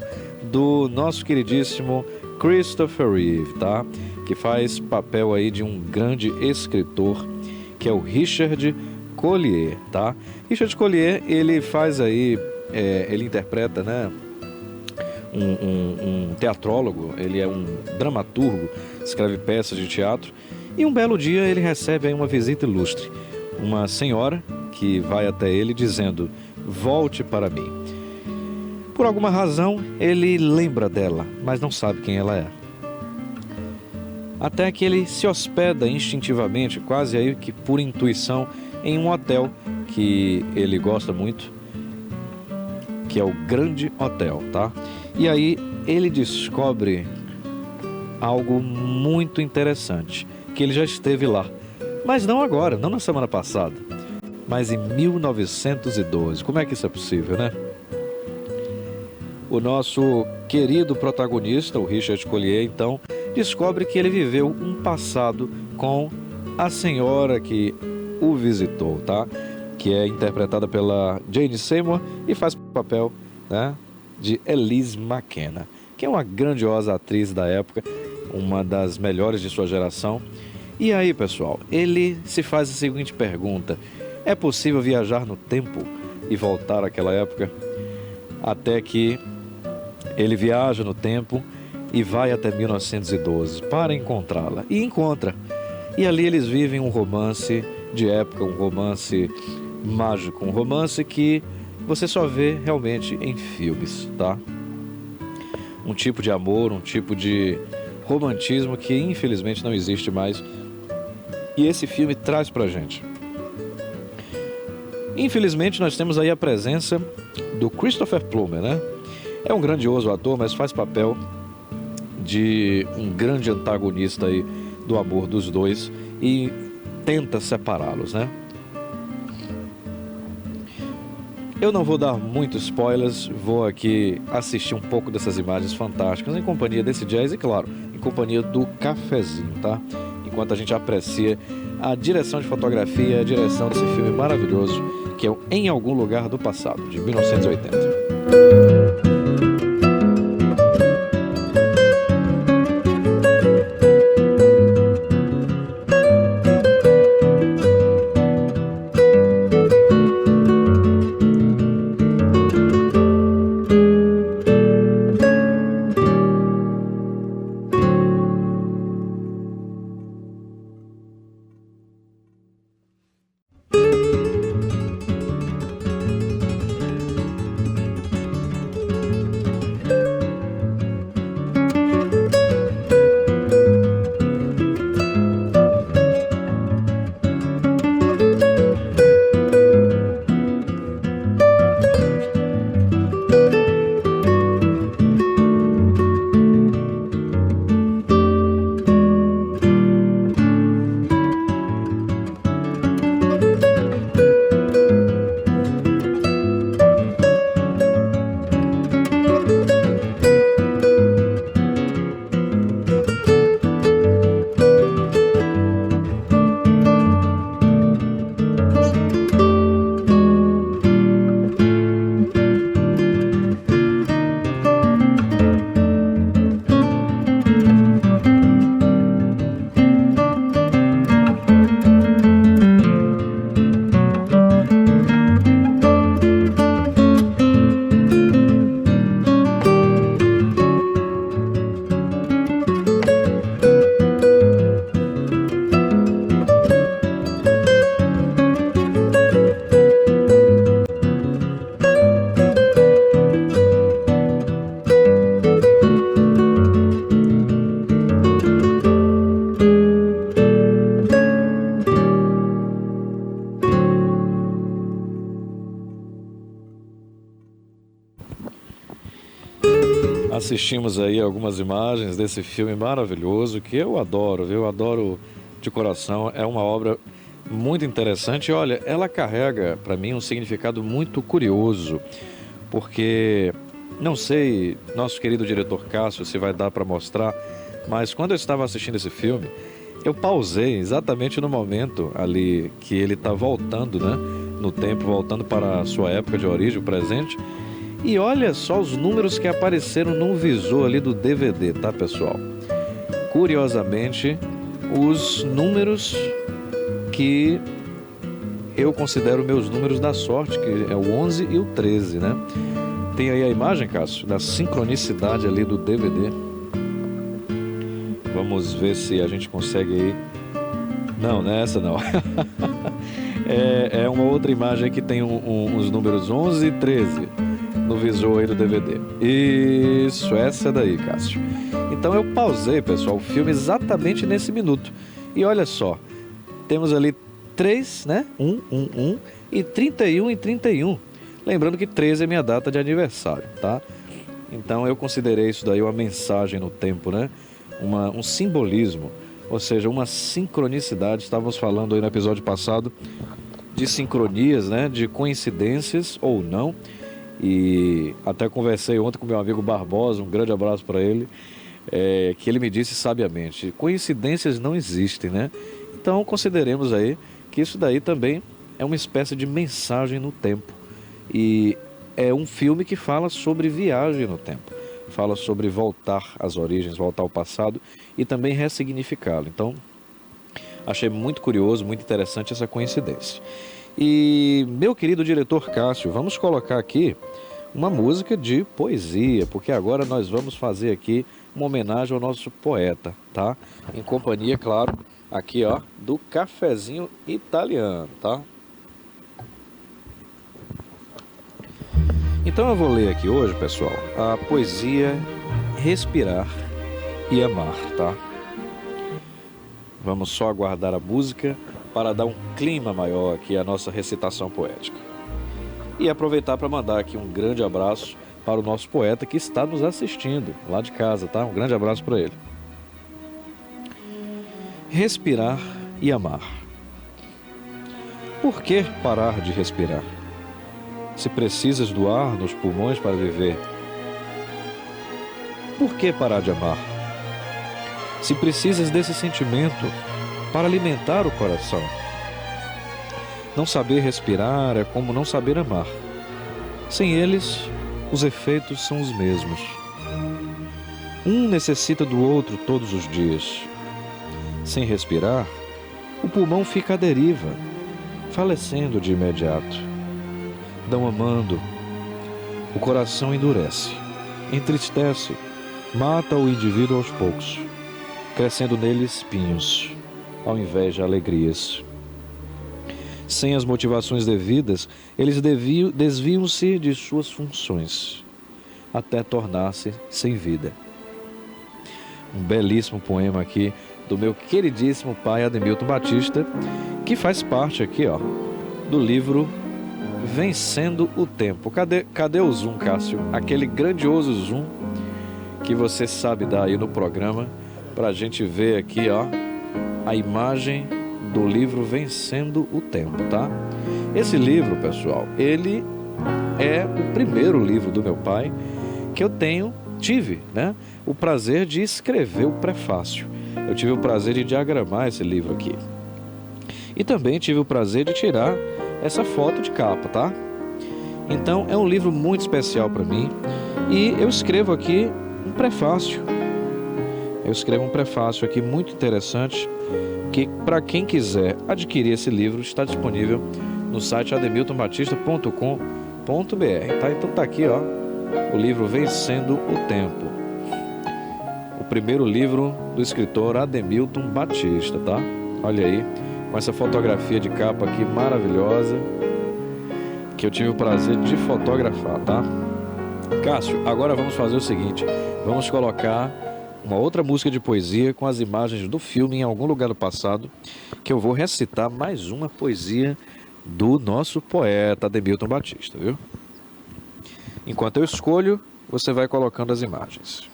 do nosso queridíssimo Christopher Reeve, tá? Que faz papel aí de um grande escritor, que é o Richard Collier, tá? Richard Collier, ele faz aí, ele interpreta, né, um teatrólogo, ele é um dramaturgo, escreve peças de teatro, e um belo dia ele recebe aí uma visita ilustre, uma senhora que vai até ele dizendo: volte para mim. Por alguma razão, ele lembra dela, mas não sabe quem ela é. Até que ele se hospeda instintivamente, quase aí que por intuição, em um hotel que ele gosta muito, que é o Grande Hotel, tá? E aí ele descobre algo muito interessante, que ele já esteve lá, mas não agora, não na semana passada, mas em 1912. Como é que isso é possível, né? o nosso querido protagonista, o Richard Collier, então, descobre que ele viveu um passado com a senhora que o visitou, tá? Que é interpretada pela Jane Seymour e faz o papel, né, de Elise McKenna, que é uma grandiosa atriz da época, uma das melhores de sua geração. E aí, pessoal, ele se faz a seguinte pergunta: é possível viajar no tempo e voltar àquela época? Até que ele viaja no tempo e vai até 1912 para encontrá-la. E encontra. E ali eles vivem um romance de época, um romance mágico, um romance que você só vê realmente em filmes, tá? Um tipo de amor, um tipo de romantismo que infelizmente não existe mais. E esse filme traz pra gente. Infelizmente nós temos aí a presença do Christopher Plummer, né? É um grandioso ator, mas faz papel de um grande antagonista aí do amor dos dois e tenta separá-los, né? Eu não vou dar muitos spoilers, vou aqui assistir um pouco dessas imagens fantásticas em companhia desse jazz e, claro, em companhia do cafezinho, tá? Enquanto a gente aprecia a direção de fotografia, a direção desse filme maravilhoso, que é o Em Algum Lugar do Passado, de 1980. Assistimos aí algumas imagens desse filme maravilhoso que eu adoro, viu? Eu adoro de coração. É uma obra muito interessante. E olha, ela carrega para mim um significado muito curioso, porque não sei, nosso querido diretor Cássio, se vai dar para mostrar, mas quando eu estava assistindo esse filme, eu pausei exatamente no momento ali que ele está voltando, né, no tempo, voltando para a sua época de origem, o presente. E olha só os números que apareceram no visor ali do DVD, tá, pessoal? Curiosamente, os números que eu considero meus números da sorte, que é o 11 e o 13, né? Tem aí a imagem, Cássio, da sincronicidade ali do DVD. Vamos ver se a gente consegue aí. Não, não é essa não. é uma outra imagem que tem os números 11 e 13 no visor aí do DVD. Isso, essa daí, Cássio. Então eu pausei, pessoal, o filme exatamente nesse minuto. E olha só, temos ali 3, né? 1 e 31 e 31. Lembrando que 13 é minha data de aniversário, tá? Então eu considerei isso daí uma mensagem no tempo, né? Um simbolismo, ou seja, uma sincronicidade. Estávamos falando aí no episódio passado de sincronias, né? De coincidências ou não. E até conversei ontem com meu amigo Barbosa, um grande abraço para ele, que ele me disse sabiamente, coincidências não existem, né? Então consideremos aí que isso daí também é uma espécie de mensagem no tempo. E é um filme que fala sobre viagem no tempo, fala sobre voltar às origens, voltar ao passado e também ressignificá-lo. Então, achei muito curioso, muito interessante essa coincidência. E, meu querido diretor Cássio, vamos colocar aqui uma música de poesia, porque agora nós vamos fazer aqui uma homenagem ao nosso poeta, tá? Em companhia, claro, aqui ó, do cafezinho italiano, tá? Então eu vou ler aqui hoje, pessoal, a poesia Respirar e Amar, tá? Vamos só aguardar a música para dar um clima maior aqui à nossa recitação poética. E aproveitar para mandar aqui um grande abraço para o nosso poeta que está nos assistindo lá de casa, tá? Um grande abraço para ele. Respirar e amar. Por que parar de respirar? Se precisas do ar nos pulmões para viver, por que parar de amar? Se precisas desse sentimento para alimentar o coração. Não saber respirar é como não saber amar. Sem eles, os efeitos são os mesmos. Um necessita do outro todos os dias. Sem respirar, o pulmão fica à deriva, falecendo de imediato. Não amando, o coração endurece, entristece, mata o indivíduo aos poucos, crescendo nele espinhos, ao invés de alegrias. Sem as motivações devidas, eles desviam-se de suas funções, até tornar-se sem vida. Um belíssimo poema aqui do meu queridíssimo pai Ademilton Batista, que faz parte aqui, ó, do livro Vencendo o Tempo. Cadê o zoom, Cássio? Aquele grandioso zoom que você sabe dar aí no programa, para a gente ver aqui, ó, a imagem do livro Vencendo o Tempo, tá? Esse livro, pessoal, ele é o primeiro livro do meu pai que eu tive, né, o prazer de escrever o prefácio. Eu tive o prazer de diagramar esse livro aqui. E também tive o prazer de tirar essa foto de capa, tá? Então é um livro muito especial para mim e eu escrevo aqui um prefácio. Eu escrevo um prefácio aqui muito interessante que, para quem quiser adquirir esse livro, está disponível no site ademiltonbatista.com.br, tá? Então tá aqui, ó, o livro Vencendo o Tempo. O primeiro livro do escritor Ademilton Batista, tá? Olha aí, com essa fotografia de capa aqui maravilhosa, que eu tive o prazer de fotografar, tá? Cássio, agora vamos fazer o seguinte, vamos colocar uma outra música de poesia com as imagens do filme Em Algum Lugar do Passado, que eu vou recitar mais uma poesia do nosso poeta Ademilton Batista, viu? Enquanto eu escolho, você vai colocando as imagens.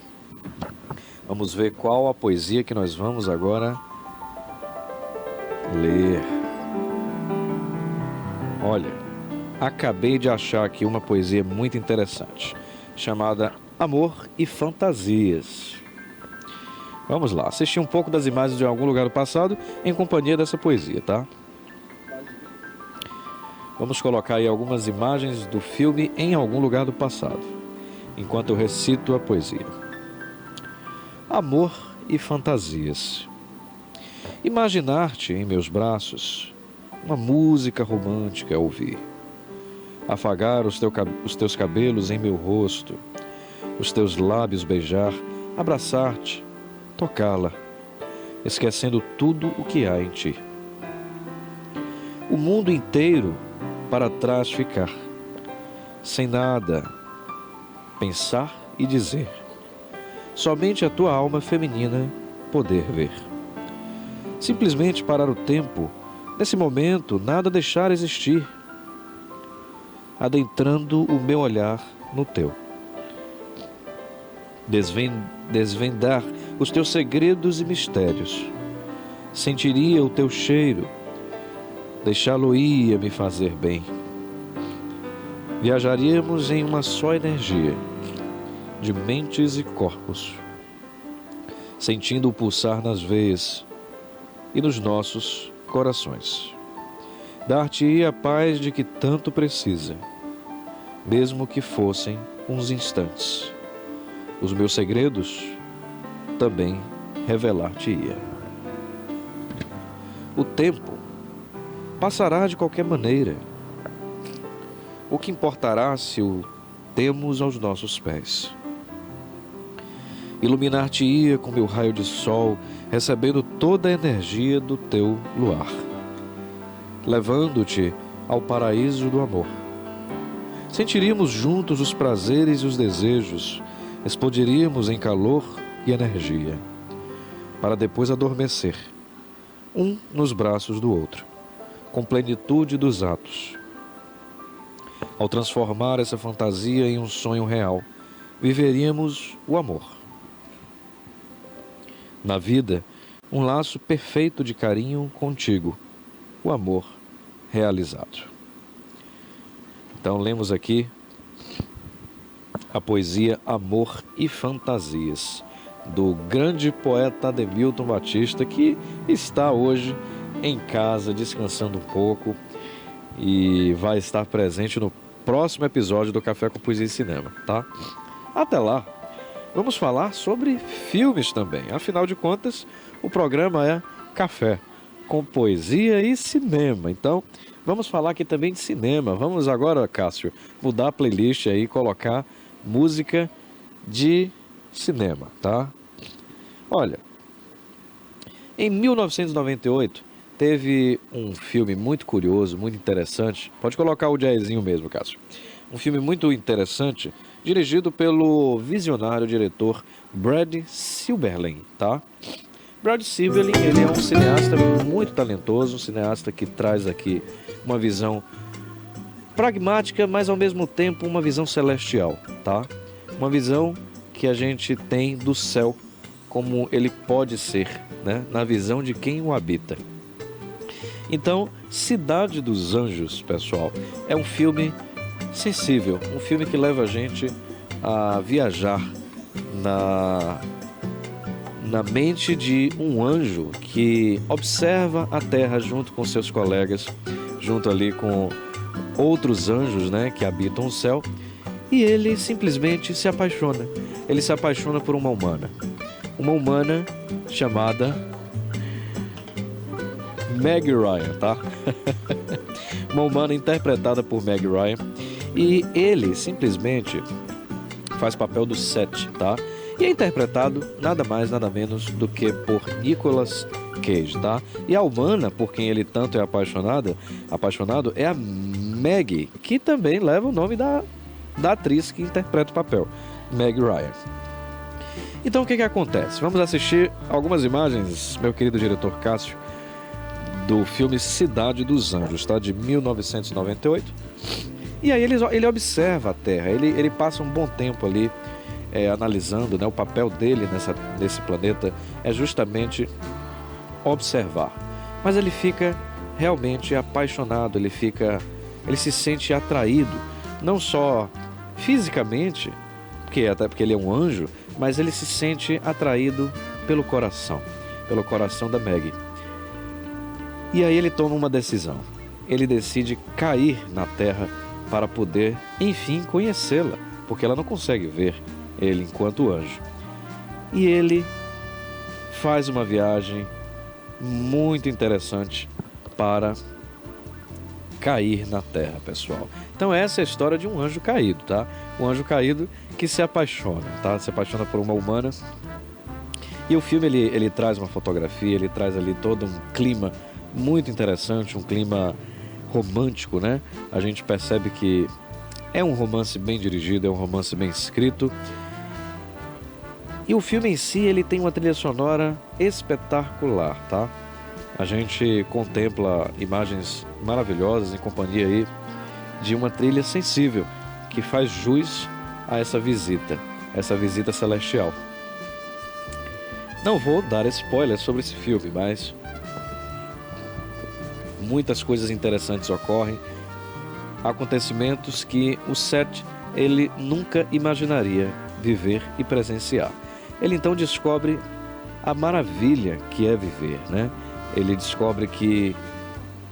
Vamos ver qual a poesia que nós vamos agora ler. Olha, acabei de achar aqui uma poesia muito interessante, chamada Amor e Fantasias. Vamos lá, assistir um pouco das imagens de Algum Lugar do Passado em companhia dessa poesia, tá? Vamos colocar aí algumas imagens do filme Em Algum Lugar do Passado, enquanto eu recito a poesia. Amor e fantasias. Imaginar-te em meus braços, uma música romântica a ouvir. Afagar os teus cabelos em meu rosto, os teus lábios beijar, abraçar-te, tocá-la, esquecendo tudo o que há em ti. O mundo inteiro para trás ficar, sem nada pensar e dizer, somente a tua alma feminina poder ver. Simplesmente parar o tempo, nesse momento nada deixar existir, adentrando o meu olhar no teu. Desvendar os teus segredos e mistérios. Sentiria o teu cheiro, deixá-lo-ia me fazer bem. Viajaríamos em uma só energia, de mentes e corpos, sentindo o pulsar nas veias e nos nossos corações. Dar-te-ia a paz de que tanto precisa, mesmo que fossem uns instantes. Os meus segredos também revelar-te-ia. O tempo passará de qualquer maneira. O que importará se o temos aos nossos pés? Iluminar-te-ia com meu raio de sol, recebendo toda a energia do teu luar, levando-te ao paraíso do amor. Sentiríamos juntos os prazeres e os desejos, explodiríamos em calor e energia, para depois adormecer, um nos braços do outro, com plenitude dos atos. Ao transformar essa fantasia em um sonho real, viveríamos o amor. Na vida, um laço perfeito de carinho contigo, o amor realizado. Então, lemos aqui a poesia Amor e Fantasias, do grande poeta Ademilton Batista, que está hoje em casa, descansando um pouco, e vai estar presente no próximo episódio do Café com Poesia e Cinema, tá? Até lá, vamos falar sobre filmes também. Afinal de contas, o programa é Café com Poesia e Cinema. Então, vamos falar aqui também de cinema. Vamos agora, Cássio, mudar a playlist aí e colocar música de cinema, tá? Olha, em 1998 teve um filme muito curioso, muito interessante. Pode colocar o jazzinho mesmo, Cássio. Um filme muito interessante, dirigido pelo visionário diretor Brad Silberling, tá? Brad Silberling, ele é um cineasta muito talentoso, um cineasta que traz aqui uma visão pragmática, mas ao mesmo tempo uma visão celestial, tá? Uma visão que a gente tem do céu como ele pode ser, né? Na visão de quem o habita. Então, Cidade dos Anjos, pessoal, é um filme sensível, um filme que leva a gente a viajar na mente de um anjo que observa a terra junto com seus colegas, junto ali com outros anjos, né, que habitam o céu, e ele simplesmente se apaixona. Ele se apaixona por uma humana chamada Meg Ryan, tá? Uma humana interpretada por Meg Ryan, e ele simplesmente faz papel do Seth, tá? E é interpretado nada mais, nada menos do que por Nicolas Cage, tá? E a humana por quem ele tanto é apaixonado é a Meg, que também leva o nome da atriz que interpreta o papel, Meg Ryan. Então o que acontece? Vamos assistir algumas imagens, meu querido diretor Cássio, do filme Cidade dos Anjos, tá? De 1998. E aí ele observa a Terra, ele passa um bom tempo ali analisando, né? O papel dele nesse planeta é justamente observar. Mas ele fica realmente apaixonado, ele se sente atraído, não só fisicamente, até porque ele é um anjo, mas ele se sente atraído pelo coração da Meg. E aí ele toma uma decisão. Ele decide cair na Terra para poder, enfim, conhecê-la, porque ela não consegue ver ele enquanto anjo. E ele faz uma viagem muito interessante para cair na Terra, pessoal. Então essa é a história de um anjo caído, tá? Um anjo caído que se apaixona, tá? Se apaixona por uma humana. E o filme, ele traz uma fotografia, ele traz ali todo um clima muito interessante, um clima romântico, né? A gente percebe que é um romance bem dirigido, é um romance bem escrito. E o filme em si, ele tem uma trilha sonora espetacular, tá? A gente contempla imagens maravilhosas em companhia aí de uma trilha sensível que faz jus a essa visita celestial. Não vou dar spoiler sobre esse filme, mas muitas coisas interessantes ocorrem acontecimentos que o Seth ele nunca imaginaria viver e presenciar. Ele então descobre a maravilha que é viver, né? Ele descobre que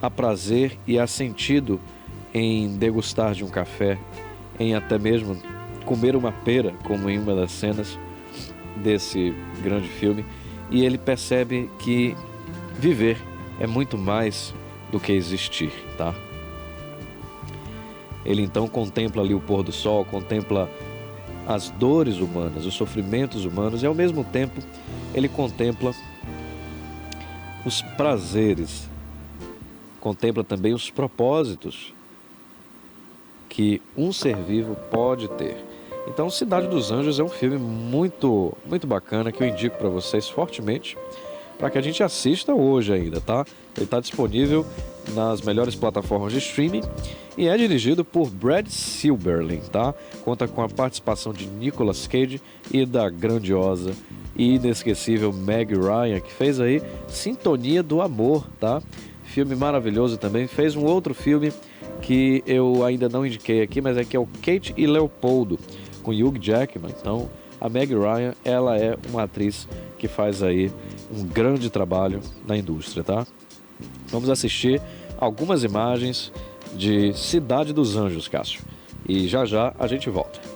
há prazer e há sentido em degustar de um café, em até mesmo comer uma pera, como em uma das cenas desse grande filme, e ele percebe que viver é muito mais do que existir, tá? Ele então contempla ali o pôr do sol, contempla as dores humanas, os sofrimentos humanos, e ao mesmo tempo ele contempla os prazeres, contempla também os propósitos que um ser vivo pode ter. Então, Cidade dos Anjos é um filme muito bacana que eu indico para vocês fortemente, para que a gente assista hoje ainda, tá? Ele está disponível nas melhores plataformas de streaming e é dirigido por Brad Silberling, tá? Conta com a participação de Nicolas Cage e da grandiosa e inesquecível Meg Ryan, que fez aí Sintonia do Amor, tá? Filme maravilhoso também. Fez um outro filme que eu ainda não indiquei aqui, mas é que é o Kate e Leopoldo, com Hugh Jackman. Então, a Meg Ryan, ela é uma atriz que faz aí um grande trabalho na indústria, tá? Vamos assistir algumas imagens de Cidade dos Anjos, Cássio. E já já a gente volta.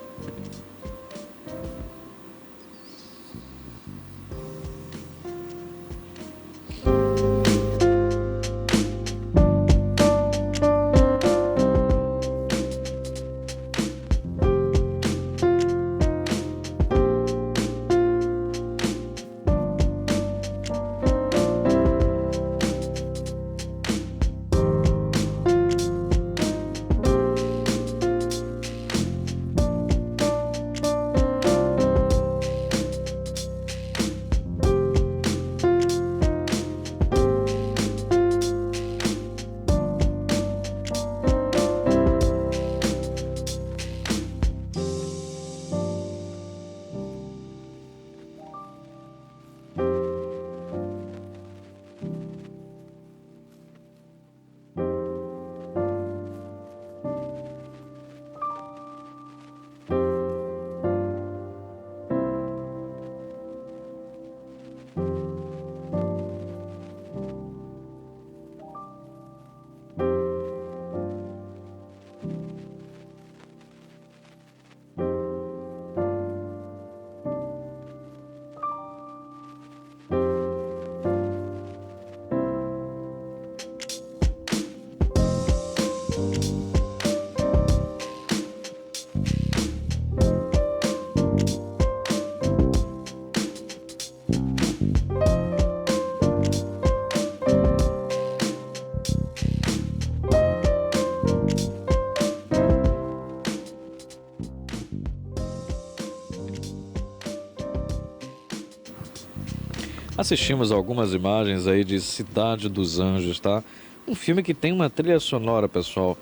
Assistimos algumas imagens aí de Cidade dos Anjos, tá? Um filme que tem uma trilha sonora, pessoal,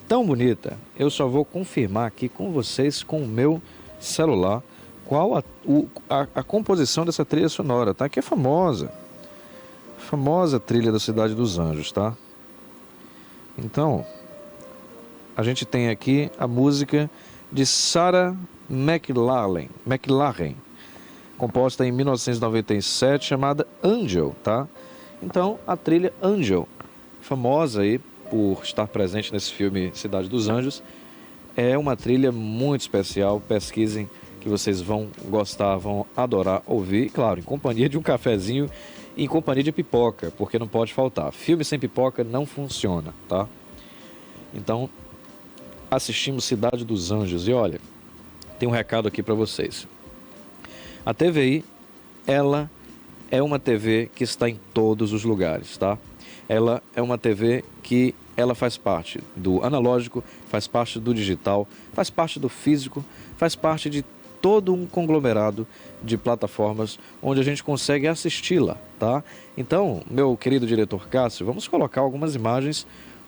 tão bonita. Eu só vou confirmar aqui com vocês, com o meu celular, qual a composição dessa trilha sonora, tá? Que é famosa. Famosa trilha da Cidade dos Anjos, tá? Então, a gente tem aqui a música de Sarah McLachlan, composta em 1997, chamada Angel, tá? Então, a trilha Angel, famosa aí por estar presente nesse filme Cidade dos Anjos, é uma trilha muito especial. Pesquisem que vocês vão gostar, vão adorar ouvir, claro, em companhia de um cafezinho e em companhia de pipoca, porque não pode faltar. Filme sem pipoca não funciona, tá? Então, assistimos Cidade dos Anjos e olha, tem um recado aqui para vocês. A TVI, ela é uma TV que está em todos os lugares, tá? Ela é uma TV que ela faz parte do analógico, faz parte do digital, faz parte do físico, faz parte de todo um conglomerado de plataformas onde a gente consegue assisti-la, tá? Então, meu querido diretor Cássio, vamos colocar algumas imagens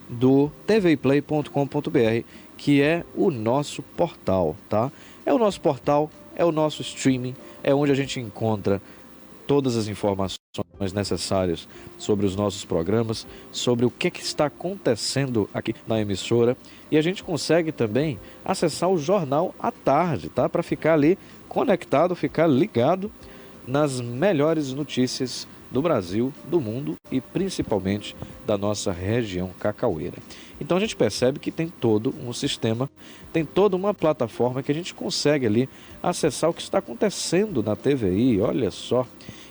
do tviplay.com.br, que é o nosso portal, tá? É o nosso portal, é o nosso streaming, é onde a gente encontra todas as informações necessárias sobre os nossos programas, sobre o que está acontecendo aqui na emissora. E a gente consegue também acessar o Jornal à Tarde, tá? Para ficar ali conectado, ficar ligado nas melhores notícias do Brasil, do mundo e principalmente da nossa região cacaueira. Então a gente percebe que tem todo um sistema, tem toda uma plataforma que a gente consegue ali acessar o que está acontecendo na TVI, olha só.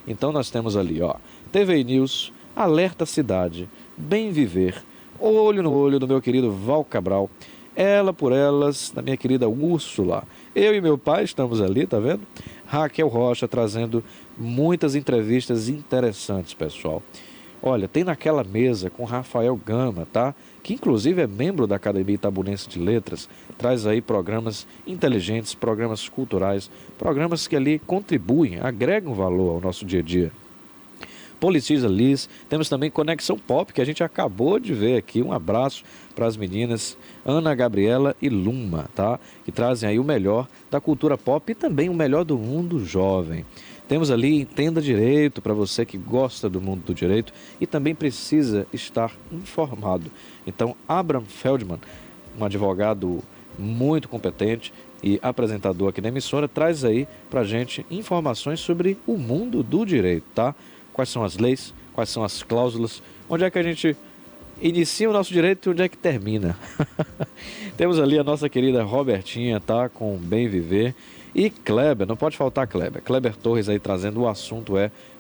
Então nós temos ali, ó, TVI News, Alerta Cidade, Bem Viver, Olho no Olho do meu querido Val Cabral, Ela por Elas, da minha querida Úrsula. Eu e meu pai estamos ali, tá vendo? Raquel Rocha trazendo muitas entrevistas interessantes, pessoal. Olha, tem naquela mesa com Rafael Gama, tá? Que inclusive é membro da Academia Itabunense de Letras, traz aí programas inteligentes, programas culturais, programas que ali contribuem, agregam valor ao nosso dia a dia. Policisa Liz, temos também Conexão Pop, que a gente acabou de ver aqui. Um abraço para as meninas Ana Gabriela e Luma, tá? Que trazem aí o melhor da cultura pop e também o melhor do mundo jovem. Temos ali Entenda Direito, para você que gosta do mundo do direito e também precisa estar informado. Então, Abraham Feldman, um advogado muito competente e apresentador aqui na emissora, traz aí para a gente informações sobre o mundo do direito, tá? Quais são as leis, quais são as cláusulas, onde é que a gente inicia o nosso direito e onde é que termina. Temos ali a nossa querida Robertinha, tá? Com Bem Viver. E Kleber, não pode faltar Kleber. Kleber Torres aí trazendo o assunto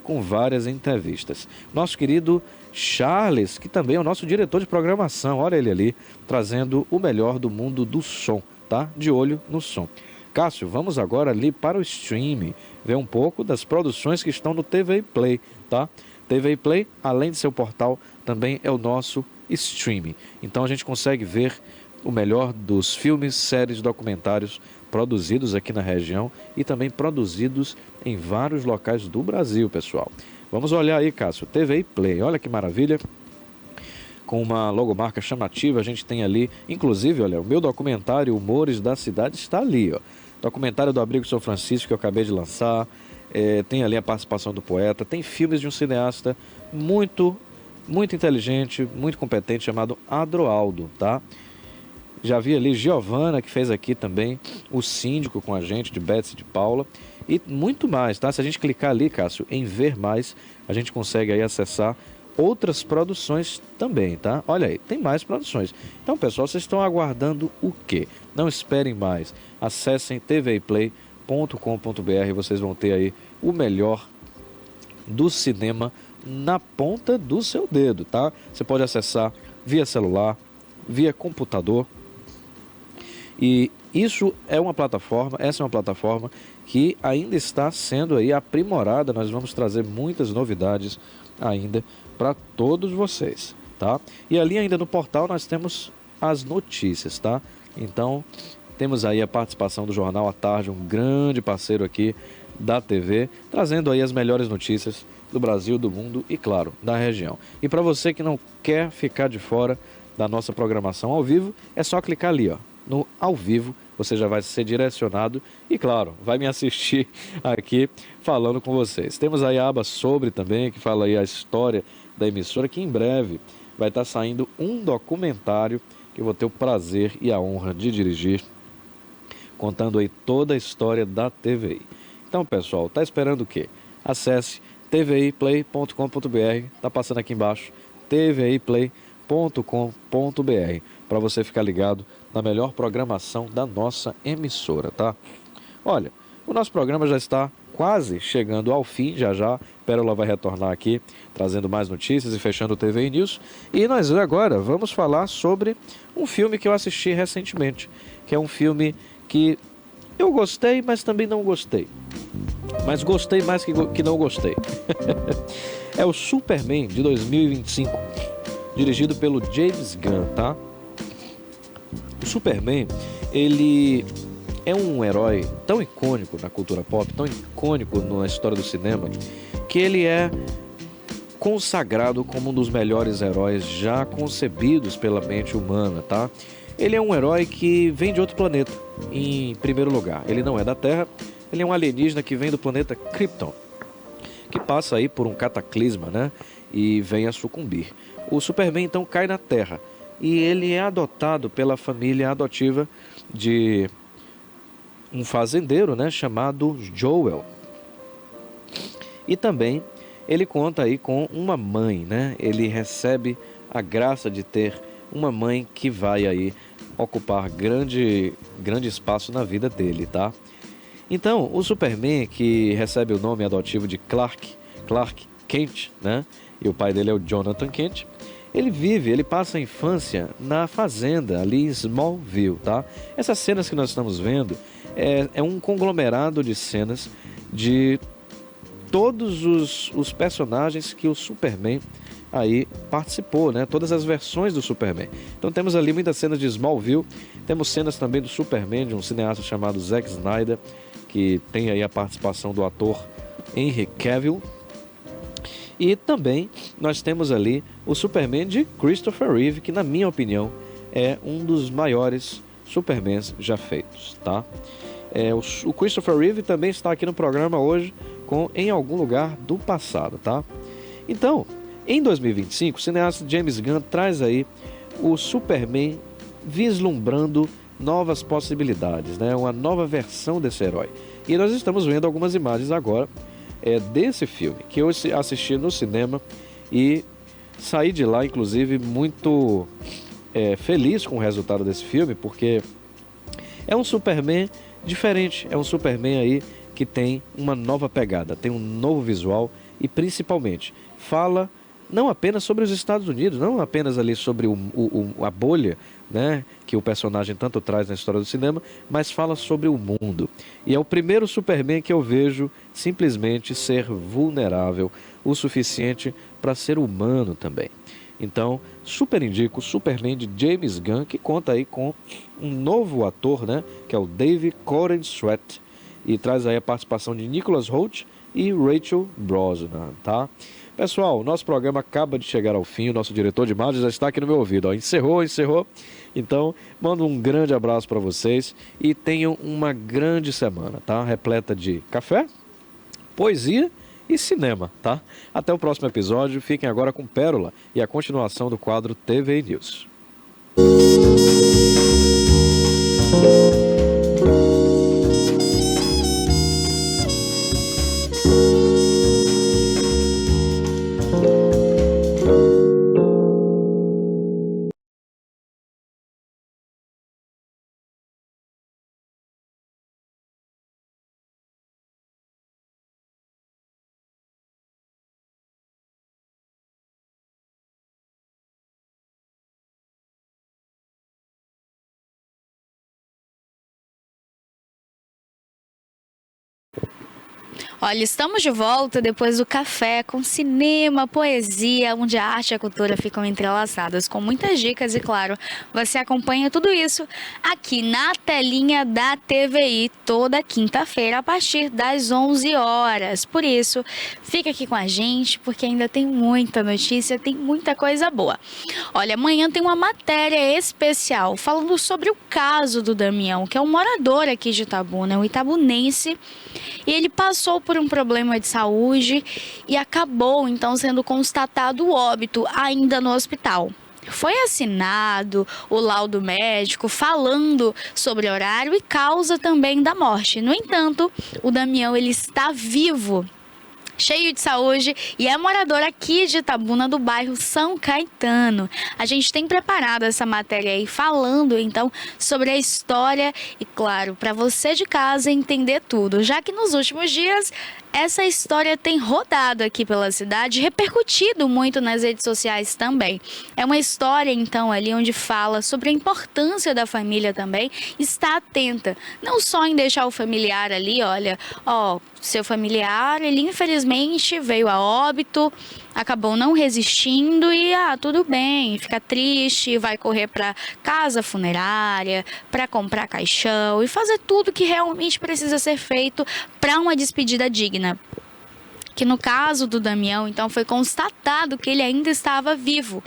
com várias entrevistas. Nosso querido Charles, que também é o nosso diretor de programação, olha ele ali, trazendo o melhor do mundo do som, tá? De olho no som. Cássio, vamos agora ali para o streaming, ver um pouco das produções que estão no TV Play, tá? TV Play, além de seu portal, também é o nosso streaming. Então a gente consegue ver o melhor dos filmes, séries, documentários produzidos aqui na região e também produzidos em vários locais do Brasil, pessoal. Vamos olhar aí, Cássio, TV Play, olha que maravilha. Com uma logomarca chamativa, a gente tem ali, inclusive, olha, o meu documentário Humores da Cidade está ali, ó. Documentário do Abrigo São Francisco que eu acabei de lançar, tem ali a participação do poeta, tem filmes de um cineasta muito inteligente, muito competente, chamado Adroaldo, tá? Já vi ali Giovana, que fez aqui também o Síndico com a gente, de Betsy de Paula, e muito mais, tá? Se a gente clicar ali, Cássio, em ver mais, a gente consegue aí acessar outras produções também, tá? Olha aí, tem mais produções. Então, pessoal, vocês estão aguardando o quê? Não esperem mais. Acessem tvplay.com.br, vocês vão ter aí o melhor do cinema na ponta do seu dedo, tá? Você pode acessar via celular, via computador. E essa é uma plataforma que ainda está sendo aí aprimorada. Nós vamos trazer muitas novidades ainda para todos vocês, tá? E ali ainda no portal nós temos as notícias, tá? Então, temos aí a participação do Jornal à Tarde, um grande parceiro aqui da TV, trazendo aí as melhores notícias do Brasil, do mundo e, claro, da região. E para você que não quer ficar de fora da nossa programação ao vivo, é só clicar ali, ó, no ao vivo, você já vai ser direcionado e, claro, vai me assistir aqui falando com vocês. Temos aí a aba sobre também, que fala aí a história da emissora, que em breve vai estar saindo um documentário que eu vou ter o prazer e a honra de dirigir, contando aí toda a história da TVI. Então, pessoal, tá esperando o quê? Acesse tviplay.com.br, tá passando aqui embaixo, tviplay.com.br, para você ficar ligado na melhor programação da nossa emissora, tá? Olha, o nosso programa já está quase chegando ao fim, já Pérola vai retornar aqui, trazendo mais notícias e fechando o TV News. E nós agora vamos falar sobre um filme que eu assisti recentemente, que é um filme que eu gostei, mas também não gostei. Mas gostei mais que não gostei. É o Superman de 2025, dirigido pelo James Gunn, tá? O Superman, ele é um herói tão icônico na cultura pop, tão icônico na história do cinema, que ele é consagrado como um dos melhores heróis já concebidos pela mente humana, tá? Ele é um herói que vem de outro planeta, em primeiro lugar. Ele não é da Terra, ele é um alienígena que vem do planeta Krypton. que passa aí por um cataclisma, né? E vem a sucumbir. O Superman então cai na Terra e ele é adotado pela família adotiva de um fazendeiro, né? Chamado Joel. E também ele conta aí com uma mãe, né? Ele recebe a graça de ter uma mãe que vai aí ocupar grande espaço na vida dele, tá? Então, o Superman, que recebe o nome adotivo de Clark Kent, né? E o pai dele é o Jonathan Kent. Ele passa a infância na fazenda, ali em Smallville, tá? Essas cenas que nós estamos vendo é um conglomerado de cenas de todos os personagens que o Superman aí participou, né? Todas as versões do Superman. Então temos ali muitas cenas de Smallville, temos cenas também do Superman, de um cineasta chamado Zack Snyder, que tem aí a participação do ator Henry Cavill. E também nós temos ali o Superman de Christopher Reeve, que na minha opinião é um dos maiores Supermans já feitos, tá? O Christopher Reeve também está aqui no programa hoje com Em Algum Lugar do Passado, tá? Então, em 2025, o cineasta James Gunn traz aí o Superman vislumbrando novas possibilidades, né? Uma nova versão desse herói. E nós estamos vendo algumas imagens agora desse filme, que eu assisti no cinema e saí de lá, inclusive, muito feliz com o resultado desse filme, porque é um Superman diferente, é um Superman aí que tem uma nova pegada, tem um novo visual e principalmente fala não apenas sobre os Estados Unidos, não apenas ali sobre a bolha, né, que o personagem tanto traz na história do cinema, mas fala sobre o mundo. E é o primeiro Superman que eu vejo simplesmente ser vulnerável o suficiente para ser humano também. Então, super indico o Superman de James Gunn, que conta aí com um novo ator, né, que é o David Corenswet, e traz aí a participação de Nicholas Hoult e Rachel Brosnahan, tá? Pessoal, o nosso programa acaba de chegar ao fim, o nosso diretor de imagem já está aqui no meu ouvido, ó. Encerrou. Então, mando um grande abraço para vocês e tenham uma grande semana, tá? Repleta de café, poesia e cinema, tá? Até o próximo episódio, fiquem agora com Pérola e a continuação do quadro TV News. Olha, estamos de volta depois do café com cinema, poesia, onde a arte e a cultura ficam entrelaçadas, com muitas dicas e, claro, você acompanha tudo isso aqui na telinha da TVI toda quinta-feira a partir das 11 horas. Por isso, fica aqui com a gente, porque ainda tem muita notícia, tem muita coisa boa. Olha, amanhã tem uma matéria especial falando sobre o caso do Damião, que é um morador aqui de Itabuna, um itabunense, e ele passou por um problema de saúde e acabou então sendo constatado o óbito ainda no hospital. Foi assinado o laudo médico falando sobre horário e causa também da morte. No entanto, o Damião ele está vivo, cheio de saúde e é morador aqui de Itabuna, do bairro São Caetano. A gente tem preparado essa matéria aí falando então sobre a história e, claro, para você de casa entender tudo, já que nos últimos dias essa história tem rodado aqui pela cidade, repercutido muito nas redes sociais também. É uma história, então, ali onde fala sobre a importância da família também, estar atenta, não só em deixar o familiar ali, olha, seu familiar, ele infelizmente veio a óbito, acabou não resistindo e, tudo bem, fica triste, vai correr para casa funerária, para comprar caixão e fazer tudo que realmente precisa ser feito para uma despedida digna. Que no caso do Damião, então, foi constatado que ele ainda estava vivo.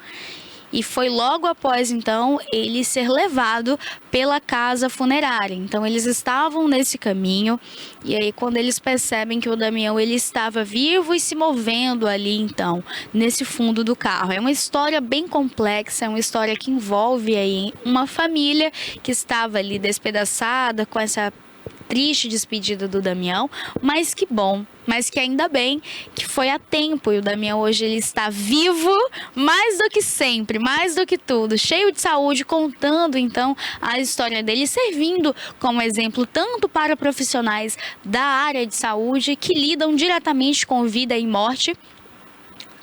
e foi logo após, então, ele ser levado pela casa funerária. Então, eles estavam nesse caminho, e aí quando eles percebem que o Damião ele estava vivo e se movendo ali, então, nesse fundo do carro. É uma história bem complexa, é uma história que envolve aí uma família que estava ali despedaçada com essa triste despedida do Damião, mas que bom, mas que ainda bem que foi a tempo, e o Damião hoje ele está vivo, mais do que sempre, mais do que tudo, cheio de saúde, contando então a história dele, servindo como exemplo tanto para profissionais da área de saúde que lidam diretamente com vida e morte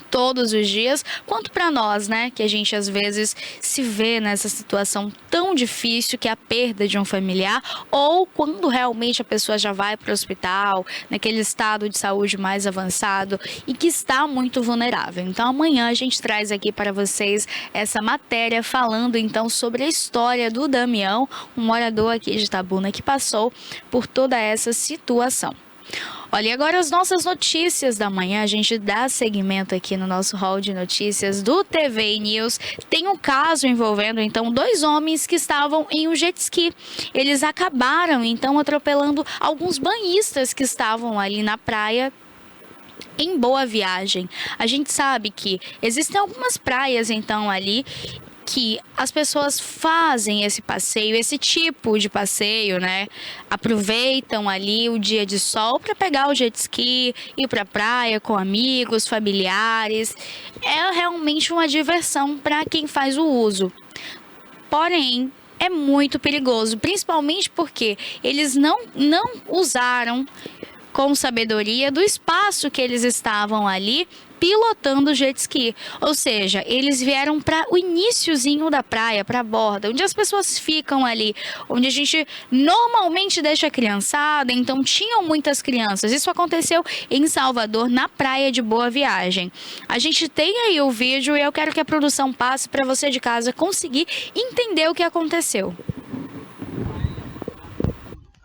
todos os dias, quanto para nós, né, que a gente às vezes se vê nessa situação tão difícil que é a perda de um familiar, ou quando realmente a pessoa já vai para o hospital, naquele estado de saúde mais avançado e que está muito vulnerável. Então amanhã a gente traz aqui para vocês essa matéria falando então sobre a história do Damião, um morador aqui de Itabuna que passou por toda essa situação. Olha, e agora as nossas notícias da manhã, a gente dá seguimento aqui no nosso hall de notícias do TV News. Tem um caso envolvendo, então, 2 homens que estavam em um jet ski. Eles acabaram, então, atropelando alguns banhistas que estavam ali na praia em Boa Viagem. A gente sabe que existem algumas praias, então, ali que as pessoas fazem esse passeio, esse tipo de passeio, né? Aproveitam ali o dia de sol para pegar o jet ski, ir para a praia com amigos, familiares. É realmente uma diversão para quem faz o uso. Porém, é muito perigoso, principalmente porque eles não usaram com sabedoria do espaço que eles estavam ali pilotando o jet ski. Ou seja, eles vieram para o iniciozinho da praia, para a borda, onde as pessoas ficam ali, onde a gente normalmente deixa a criançada, então tinham muitas crianças. Isso aconteceu em Salvador, na praia de Boa Viagem. A gente tem aí o vídeo e eu quero que a produção passe para você de casa conseguir entender o que aconteceu.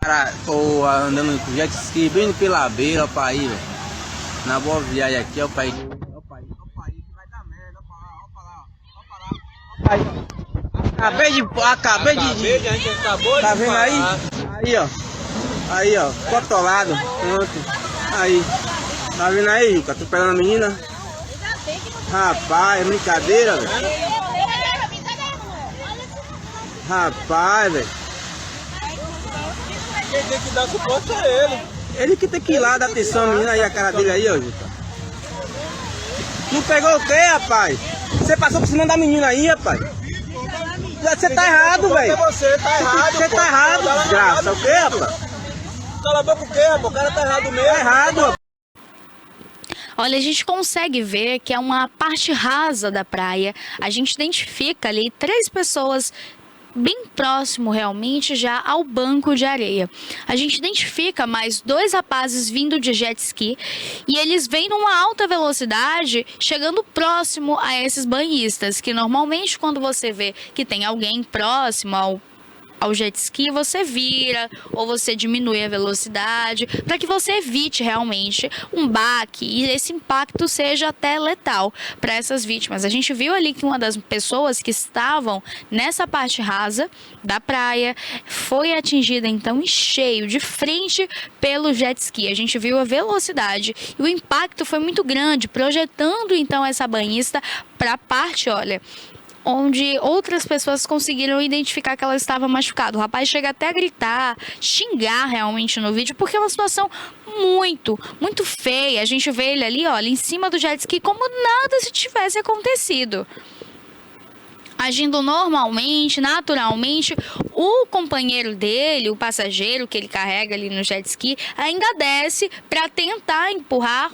Cara, tô andando com jet ski bem pela beira, pra aí, velho. Na Boa Viagem aqui, ó, pai. Ó, pai, que vai dar merda, ó, pra lá. Acabei de. A gente acabou tá vendo aí? Aí, ó, cotolado. Pronto. Aí. Tá vendo aí, Juca? Tô pegando a menina. Rapaz, é brincadeira, velho. Rapaz, velho. Quem tem que dar suporte é ele. Ele que tem que ir lá dar atenção, menina, aí a cara dele aí, ó, Juca. Tu pegou o quê, rapaz? Você passou por cima da menina aí, rapaz. Você tá errado, velho. Você tá errado. Você tá errado, desgraça. O quê, rapaz? Cala a boca o quê, rapaz? O cara tá errado mesmo. Tá errado, rapaz. Olha, a gente consegue ver que é uma parte rasa da praia. A gente identifica ali 3 pessoas bem próximo realmente já ao banco de areia. A gente identifica mais 2 rapazes vindo de jet ski e eles vêm numa alta velocidade chegando próximo a esses banhistas, que normalmente quando você vê que tem alguém próximo ao jet ski, você vira ou você diminui a velocidade para que você evite realmente um baque e esse impacto seja até letal para essas vítimas. A gente viu ali que uma das pessoas que estavam nessa parte rasa da praia foi atingida então em cheio, de frente pelo jet ski. A gente viu a velocidade e o impacto foi muito grande, projetando então essa banhista para a parte, olha, onde outras pessoas conseguiram identificar que ela estava machucada. O rapaz chega até a gritar, xingar realmente no vídeo, porque é uma situação muito, muito feia. A gente vê ele ali, olha, em cima do jet ski, como nada se tivesse acontecido. Agindo normalmente, naturalmente, o companheiro dele, o passageiro que ele carrega ali no jet ski, ainda desce para tentar empurrar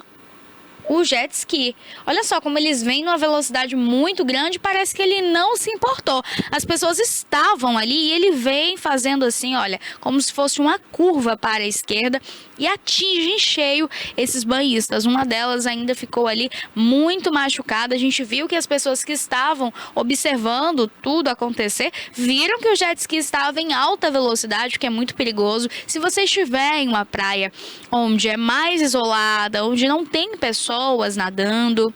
o jet ski. Olha só como eles vêm numa velocidade muito grande, parece que ele não se importou. As pessoas estavam ali e ele vem fazendo assim, olha, como se fosse uma curva para a esquerda e atinge em cheio esses banhistas. Uma delas ainda ficou ali muito machucada. A gente viu que as pessoas que estavam observando tudo acontecer, viram que o jet ski estava em alta velocidade, o que é muito perigoso. Se você estiver em uma praia onde é mais isolada, onde não tem pessoas nadando,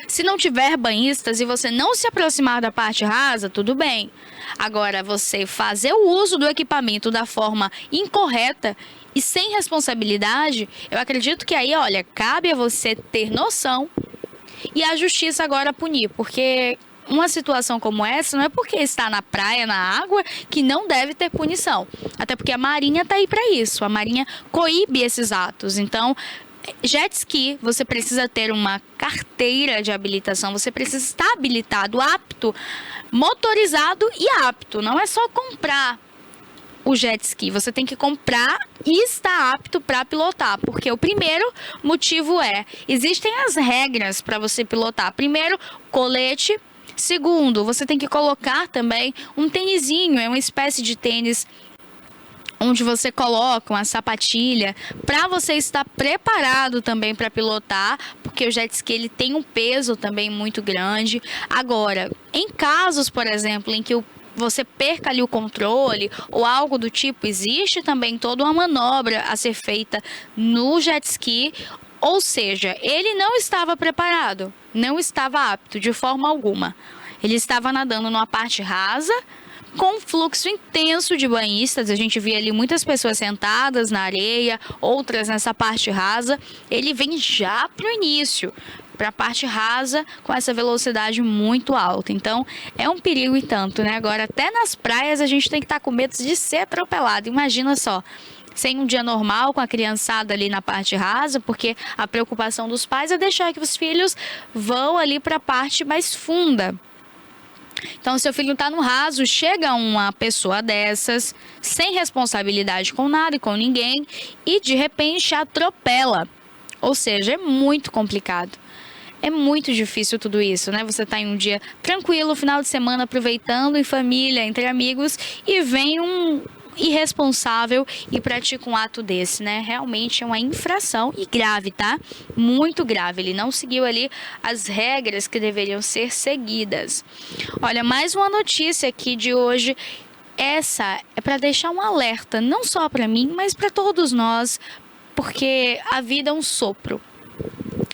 Se não tiver banhistas e você não se aproximar da parte rasa, tudo bem. Agora, você fazer o uso do equipamento da forma incorreta e sem responsabilidade, eu acredito que aí, olha, cabe a você ter noção e a justiça agora punir, porque uma situação como essa não é porque está na praia, na água, que não deve ter punição. Até porque a Marinha está aí para isso. A Marinha coíbe esses atos. Então, jet ski, você precisa ter uma carteira de habilitação, você precisa estar habilitado, apto, motorizado e apto. Não é só comprar o jet ski, você tem que comprar e estar apto para pilotar, porque o primeiro motivo existem as regras para você pilotar. Primeiro, colete. Segundo, você tem que colocar também um tênisinho, é uma espécie de tênis onde você coloca uma sapatilha para você estar preparado também para pilotar, porque o jet ski ele tem um peso também muito grande. Agora, em casos, por exemplo, em que você perca ali o controle ou algo do tipo, existe também toda uma manobra a ser feita no jet ski, ou seja, ele não estava preparado, não estava apto de forma alguma. Ele estava nadando numa parte rasa, com um fluxo intenso de banhistas. A gente via ali muitas pessoas sentadas na areia, outras nessa parte rasa. Ele vem já para o início, para a parte rasa, com essa velocidade muito alta. Então, é um perigo e tanto, né? Agora, até nas praias a gente tem que estar com medo de ser atropelado. Imagina só, sem um dia normal, com a criançada ali na parte rasa, porque a preocupação dos pais é deixar que os filhos vão ali para a parte mais funda. Então, seu filho está no raso, chega uma pessoa dessas, sem responsabilidade com nada e com ninguém, e de repente atropela. Ou seja, é muito complicado. É muito difícil tudo isso, né? Você está em um dia tranquilo, final de semana, aproveitando em família, entre amigos, e vem um irresponsável e pratica um ato desse, né? Realmente é uma infração e grave, tá? Muito grave. Ele não seguiu ali as regras que deveriam ser seguidas. Olha, mais uma notícia aqui de hoje. Essa é para deixar um alerta, não só para mim, mas para todos nós, porque a vida é um sopro.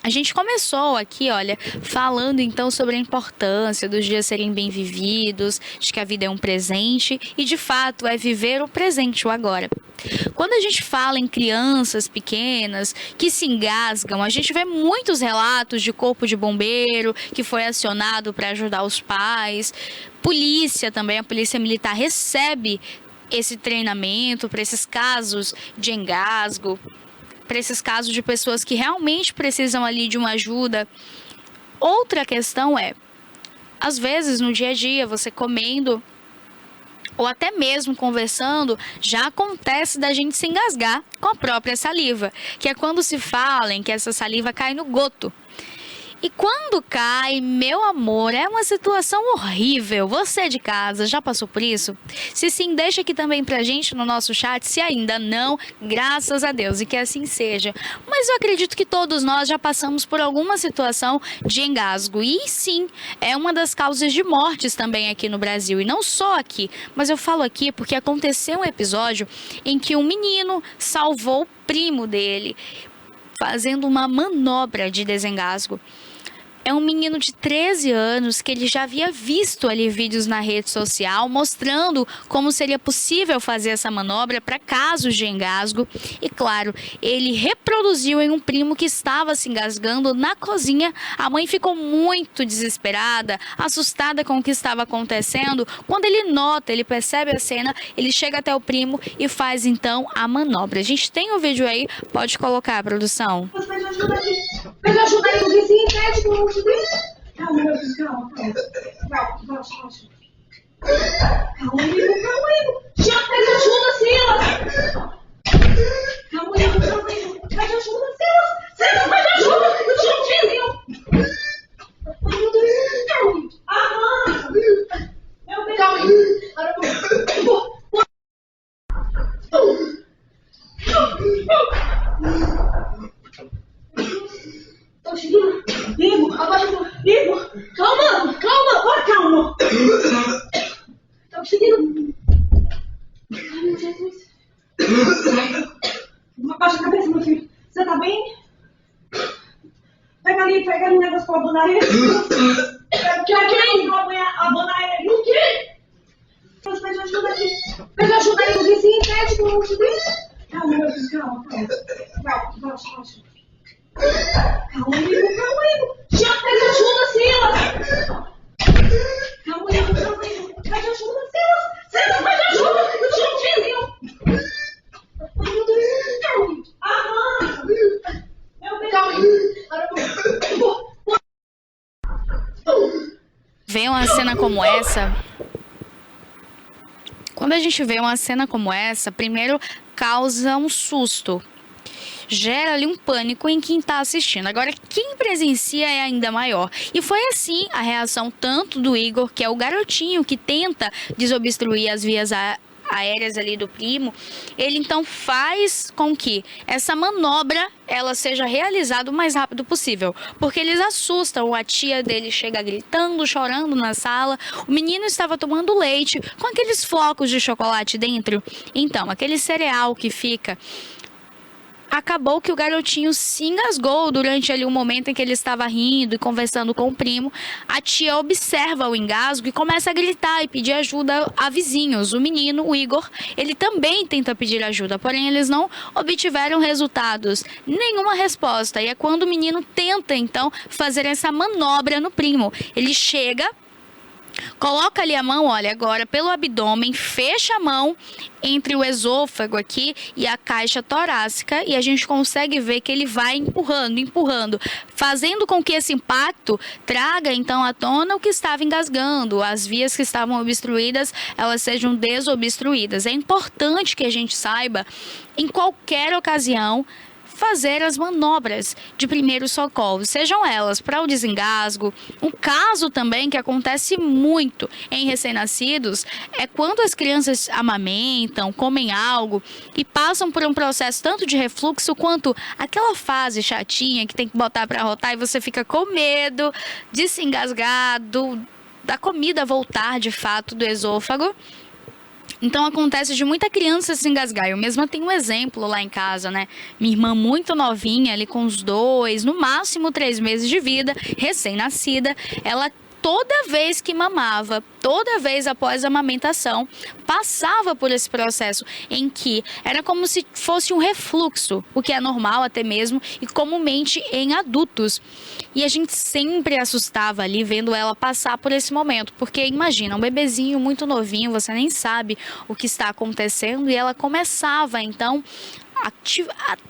A gente começou aqui, olha, falando então sobre a importância dos dias serem bem vividos, de que a vida é um presente e de fato é viver o presente, o agora. Quando a gente fala em crianças pequenas que se engasgam, a gente vê muitos relatos de corpo de bombeiro que foi acionado para ajudar os pais. Polícia também, a polícia militar recebe esse treinamento para esses casos de engasgo, para esses casos de pessoas que realmente precisam ali de uma ajuda. Outra questão é, às vezes no dia a dia, você comendo ou até mesmo conversando, já acontece da gente se engasgar com a própria saliva, que é quando se fala em que essa saliva cai no goto. E quando cai, meu amor, é uma situação horrível. Você de casa já passou por isso? Se sim, deixa aqui também pra gente no nosso chat. Se ainda não, graças a Deus e que assim seja. Mas eu acredito que todos nós já passamos por alguma situação de engasgo. E sim, é uma das causas de mortes também aqui no Brasil. E não só aqui, mas eu falo aqui porque aconteceu um episódio em que um menino salvou o primo dele, fazendo uma manobra de desengasgo. É um menino de 13 anos que ele já havia visto ali vídeos na rede social mostrando como seria possível fazer essa manobra para casos de engasgo. E claro, ele reproduziu em um primo que estava se engasgando na cozinha. A mãe ficou muito desesperada, assustada com o que estava acontecendo. Quando ele percebe a cena, ele chega até o primo e faz então a manobra. A gente tem um vídeo aí, pode colocar, produção. Pede ajuda aí, o vizinho pede, pelo amor de Deus. Calma, meu filho, calma. Calma, amigo. Já pede ajuda, Silas. Calma, amigo. Pede ajuda, Silas. Silas, pede ajuda. Eu te ouvi, Ai, meu Deus. Calma. Aham. Meu Deus. Calma aí. Agora eu vou. Tô seguindo. Vivo, abaixa o vivo. Calma, calma. Tô seguindo. Ai, meu Jesus. Abaixa a cabeça, meu filho. Você tá ali pegando negócio pra abonar ele. Quem? Abonar ele o quê? Mas pede ajuda aqui. Pede ajuda aí, o vizinho pede, pelo amor de Deus. Calma, meu filho, calma. Vai. Calma, amigo. Já pede ajuda, Silas. Calma, amigo. Pede ajuda, Silas. Silas, pede ajuda. Eu te vizinho. Ai, meu Deus. Aham. Meu Deus. Calma aí. Ver uma cena como essa... Quando a gente vê uma cena como essa, primeiro causa um susto. Gera ali um pânico em quem está assistindo. Agora, quem presencia é ainda maior. E foi assim a reação tanto do Igor, que é o garotinho que tenta desobstruir as vias aéreas ali do primo. Ele então faz com que essa manobra ela seja realizada o mais rápido possível, porque eles assustam. A tia dele chega gritando, chorando na sala. O menino estava tomando leite com aqueles flocos de chocolate dentro. Então, aquele cereal que fica... Acabou que o garotinho se engasgou durante ali um momento em que ele estava rindo e conversando com o primo. A tia observa o engasgo e começa a gritar e pedir ajuda a vizinhos. O menino, o Igor, ele também tenta pedir ajuda, porém eles não obtiveram resultados, nenhuma resposta. E é quando o menino tenta, então, fazer essa manobra no primo. Ele chega... Coloca ali a mão, olha, agora pelo abdômen, fecha a mão entre o esôfago aqui e a caixa torácica e a gente consegue ver que ele vai empurrando, fazendo com que esse impacto traga então à tona o que estava engasgando, as vias que estavam obstruídas, elas sejam desobstruídas. É importante que a gente saiba, em qualquer ocasião, fazer as manobras de primeiro socorro, sejam elas para o desengasgo. Um caso também que acontece muito em recém-nascidos é quando as crianças amamentam, comem algo e passam por um processo tanto de refluxo quanto aquela fase chatinha que tem que botar para rotar e você fica com medo de se engasgar, da comida voltar de fato do esôfago. Então acontece de muita criança se engasgar. Eu mesma tenho um exemplo lá em casa, né? Minha irmã muito novinha, ali com uns 2, no máximo 3 meses de vida, recém-nascida, ela toda vez que mamava, toda vez após a amamentação, passava por esse processo em que era como se fosse um refluxo, o que é normal até mesmo e comumente em adultos. E a gente sempre assustava ali vendo ela passar por esse momento, porque imagina, um bebezinho muito novinho, você nem sabe o que está acontecendo e ela começava então a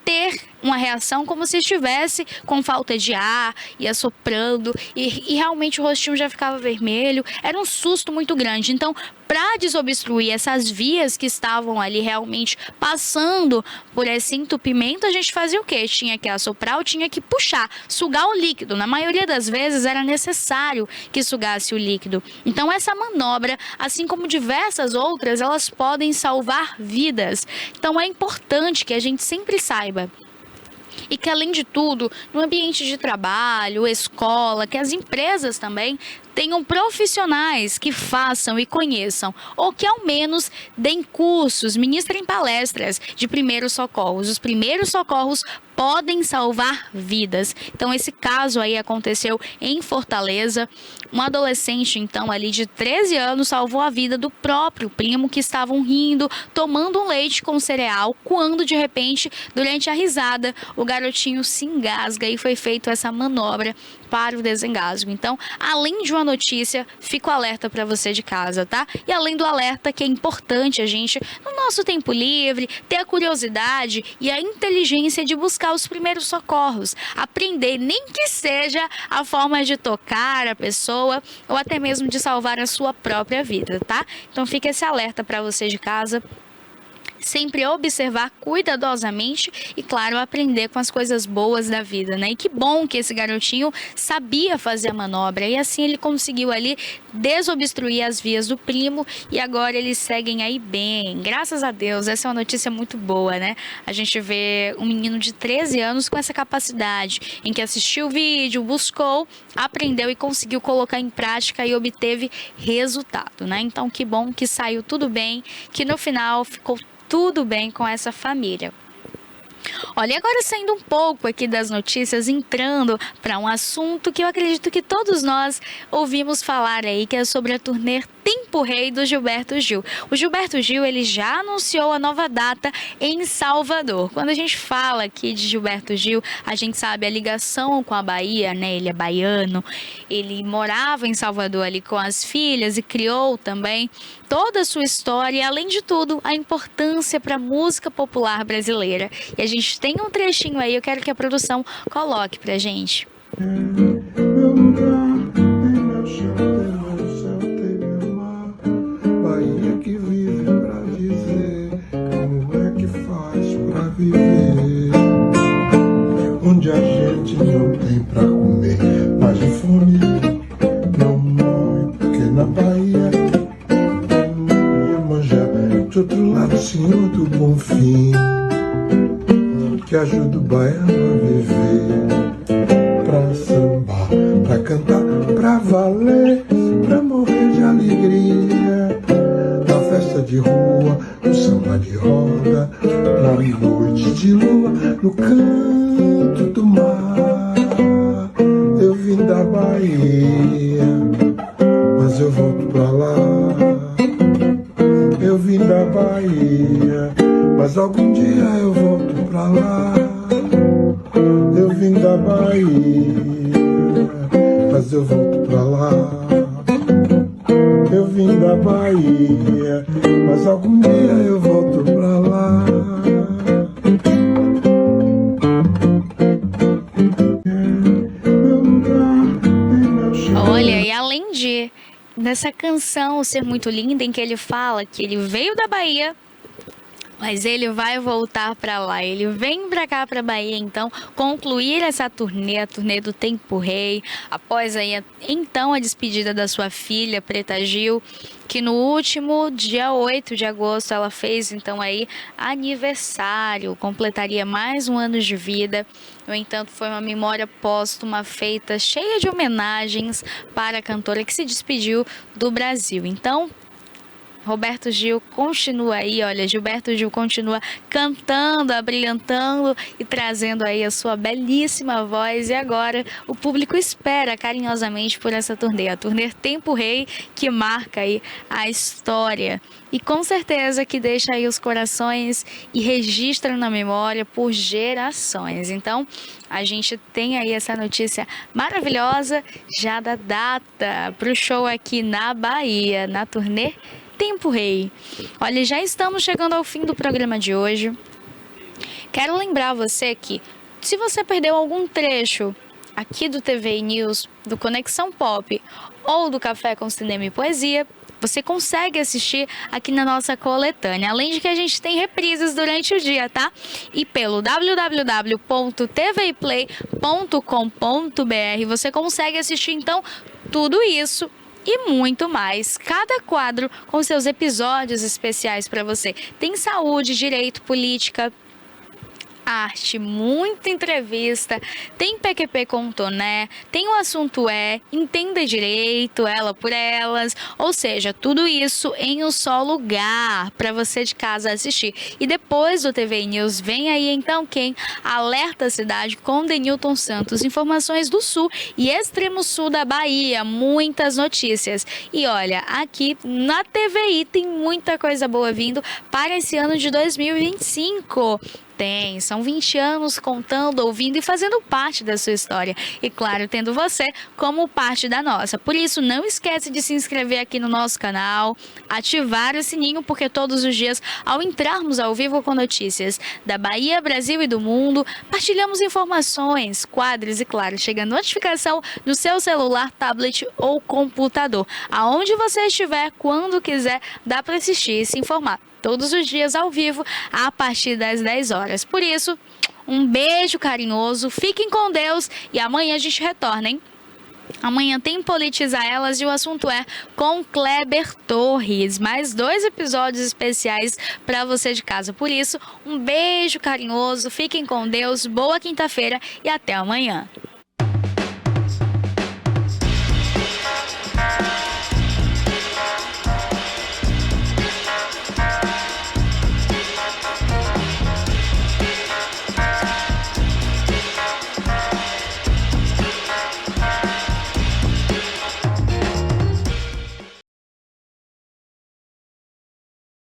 ter uma reação como se estivesse com falta de ar, ia soprando e realmente o rostinho já ficava vermelho. Era um susto muito grande. Então, para desobstruir essas vias que estavam ali realmente passando por esse entupimento, a gente fazia o quê? Tinha que assoprar ou tinha que puxar, sugar o líquido. Na maioria das vezes era necessário que sugasse o líquido. Então, essa manobra, assim como diversas outras, elas podem salvar vidas. Então, é importante que a gente sempre saiba. E que, além de tudo, no ambiente de trabalho, escola, que as empresas também tenham profissionais que façam e conheçam, ou que ao menos deem cursos, ministrem palestras de primeiros socorros. Os primeiros socorros podem salvar vidas. Então, esse caso aí aconteceu em Fortaleza. Um adolescente, então, ali de 13 anos, salvou a vida do próprio primo, que estavam rindo, tomando um leite com cereal, quando, de repente, durante a risada, o garotinho se engasga e foi feita essa manobra para o desengasgo. Então, além de uma notícia, fico alerta para você de casa, tá? E além do alerta, que é importante a gente, no nosso tempo livre, ter a curiosidade e a inteligência de buscar os primeiros socorros, aprender, nem que seja a forma de tocar a pessoa ou até mesmo de salvar a sua própria vida, tá? Então, fica esse alerta para você de casa. Sempre observar cuidadosamente e, claro, aprender com as coisas boas da vida, né? E que bom que esse garotinho sabia fazer a manobra e assim ele conseguiu ali desobstruir as vias do primo e agora eles seguem aí bem. Graças a Deus, essa é uma notícia muito boa, né? A gente vê um menino de 13 anos com essa capacidade em que assistiu o vídeo, buscou, aprendeu e conseguiu colocar em prática e obteve resultado, né? Então, que bom que saiu tudo bem, que no final ficou tudo bem com essa família. Olha, e agora saindo um pouco aqui das notícias, entrando para um assunto que eu acredito que todos nós ouvimos falar aí, que é sobre a turnê Tempo Rei do Gilberto Gil. O Gilberto Gil, ele já anunciou a nova data em Salvador. Quando a gente fala aqui de Gilberto Gil, a gente sabe a ligação com a Bahia, né? Ele é baiano, ele morava em Salvador ali com as filhas e criou também toda a sua história e, além de tudo, a importância para a música popular brasileira. E a gente tem um trechinho aí, eu quero que a produção coloque pra gente. Meu lugar, tem meu chão, tem meu céu, tem meu mar. Bahia que vive pra dizer como é que faz pra viver. Onde a gente não tem pra comer, mas de fome não morre, porque na Bahia de outro lado, Senhor do Bonfim, que ajuda o baiano a viver, pra sambar, pra cantar, pra valer, pra morrer de alegria, na festa de rua, no samba de roda, na noite de lua, no canto do mar. Eu vim da Bahia, mas eu volto pra lá. Eu vim da Bahia, mas algum dia eu volto pra lá. Eu vim da Bahia, mas eu volto pra lá. Eu vim da Bahia, mas algum dia eu volto pra lá. Olha, e além de nessa canção ser muito linda, em que ele fala que ele veio da Bahia, mas ele vai voltar para lá. Ele vem para cá, para Bahia, então, concluir essa turnê, a turnê do Tempo Rei, após aí, então, a despedida da sua filha, Preta Gil, que no último dia 8 de agosto ela fez, então, aí, aniversário, completaria mais um ano de vida. No entanto, foi uma memória póstuma feita, cheia de homenagens para a cantora que se despediu do Brasil. Então, Roberto Gil continua aí, olha, Gilberto Gil continua cantando, abrilhantando e trazendo aí a sua belíssima voz. E agora o público espera carinhosamente por essa turnê, a turnê Tempo Rei, que marca aí a história. E com certeza que deixa aí os corações e registra na memória por gerações. Então, a gente tem aí essa notícia maravilhosa já da data para o show aqui na Bahia, na turnê Tempo Rei. Olha, já estamos chegando ao fim do programa de hoje. Quero lembrar você que, se você perdeu algum trecho aqui do TV News, do Conexão Pop ou do Café com Cinema e Poesia, você consegue assistir aqui na nossa coletânea. Além de que a gente tem reprises durante o dia, tá? E pelo www.tvplay.com.br você consegue assistir, então, tudo isso e muito mais. Cada quadro com seus episódios especiais para você. Tem saúde, direito, política, arte, muita entrevista, tem PQP com Toné, tem o assunto Entenda Direito, Ela por Elas, ou seja, tudo isso em um só lugar para você de casa assistir. E depois do TV News vem aí então quem? Alerta a Cidade com Denilton Santos, informações do sul e extremo sul da Bahia, muitas notícias. E olha, aqui na TVI tem muita coisa boa vindo para esse ano de 2025. São 20 anos contando, ouvindo e fazendo parte da sua história. E claro, tendo você como parte da nossa. Por isso, não esquece de se inscrever aqui no nosso canal, ativar o sininho, porque todos os dias, ao entrarmos ao vivo com notícias da Bahia, Brasil e do mundo, partilhamos informações, quadros e, claro, chega notificação no seu celular, tablet ou computador. Aonde você estiver, quando quiser, dá para assistir e se informar. Todos os dias ao vivo, a partir das 10 horas. Por isso, um beijo carinhoso, fiquem com Deus e amanhã a gente retorna, hein? Amanhã tem Politiza Elas e o assunto com Kleber Torres. Mais 2 episódios especiais para você de casa. Por isso, um beijo carinhoso, fiquem com Deus, boa quinta-feira e até amanhã.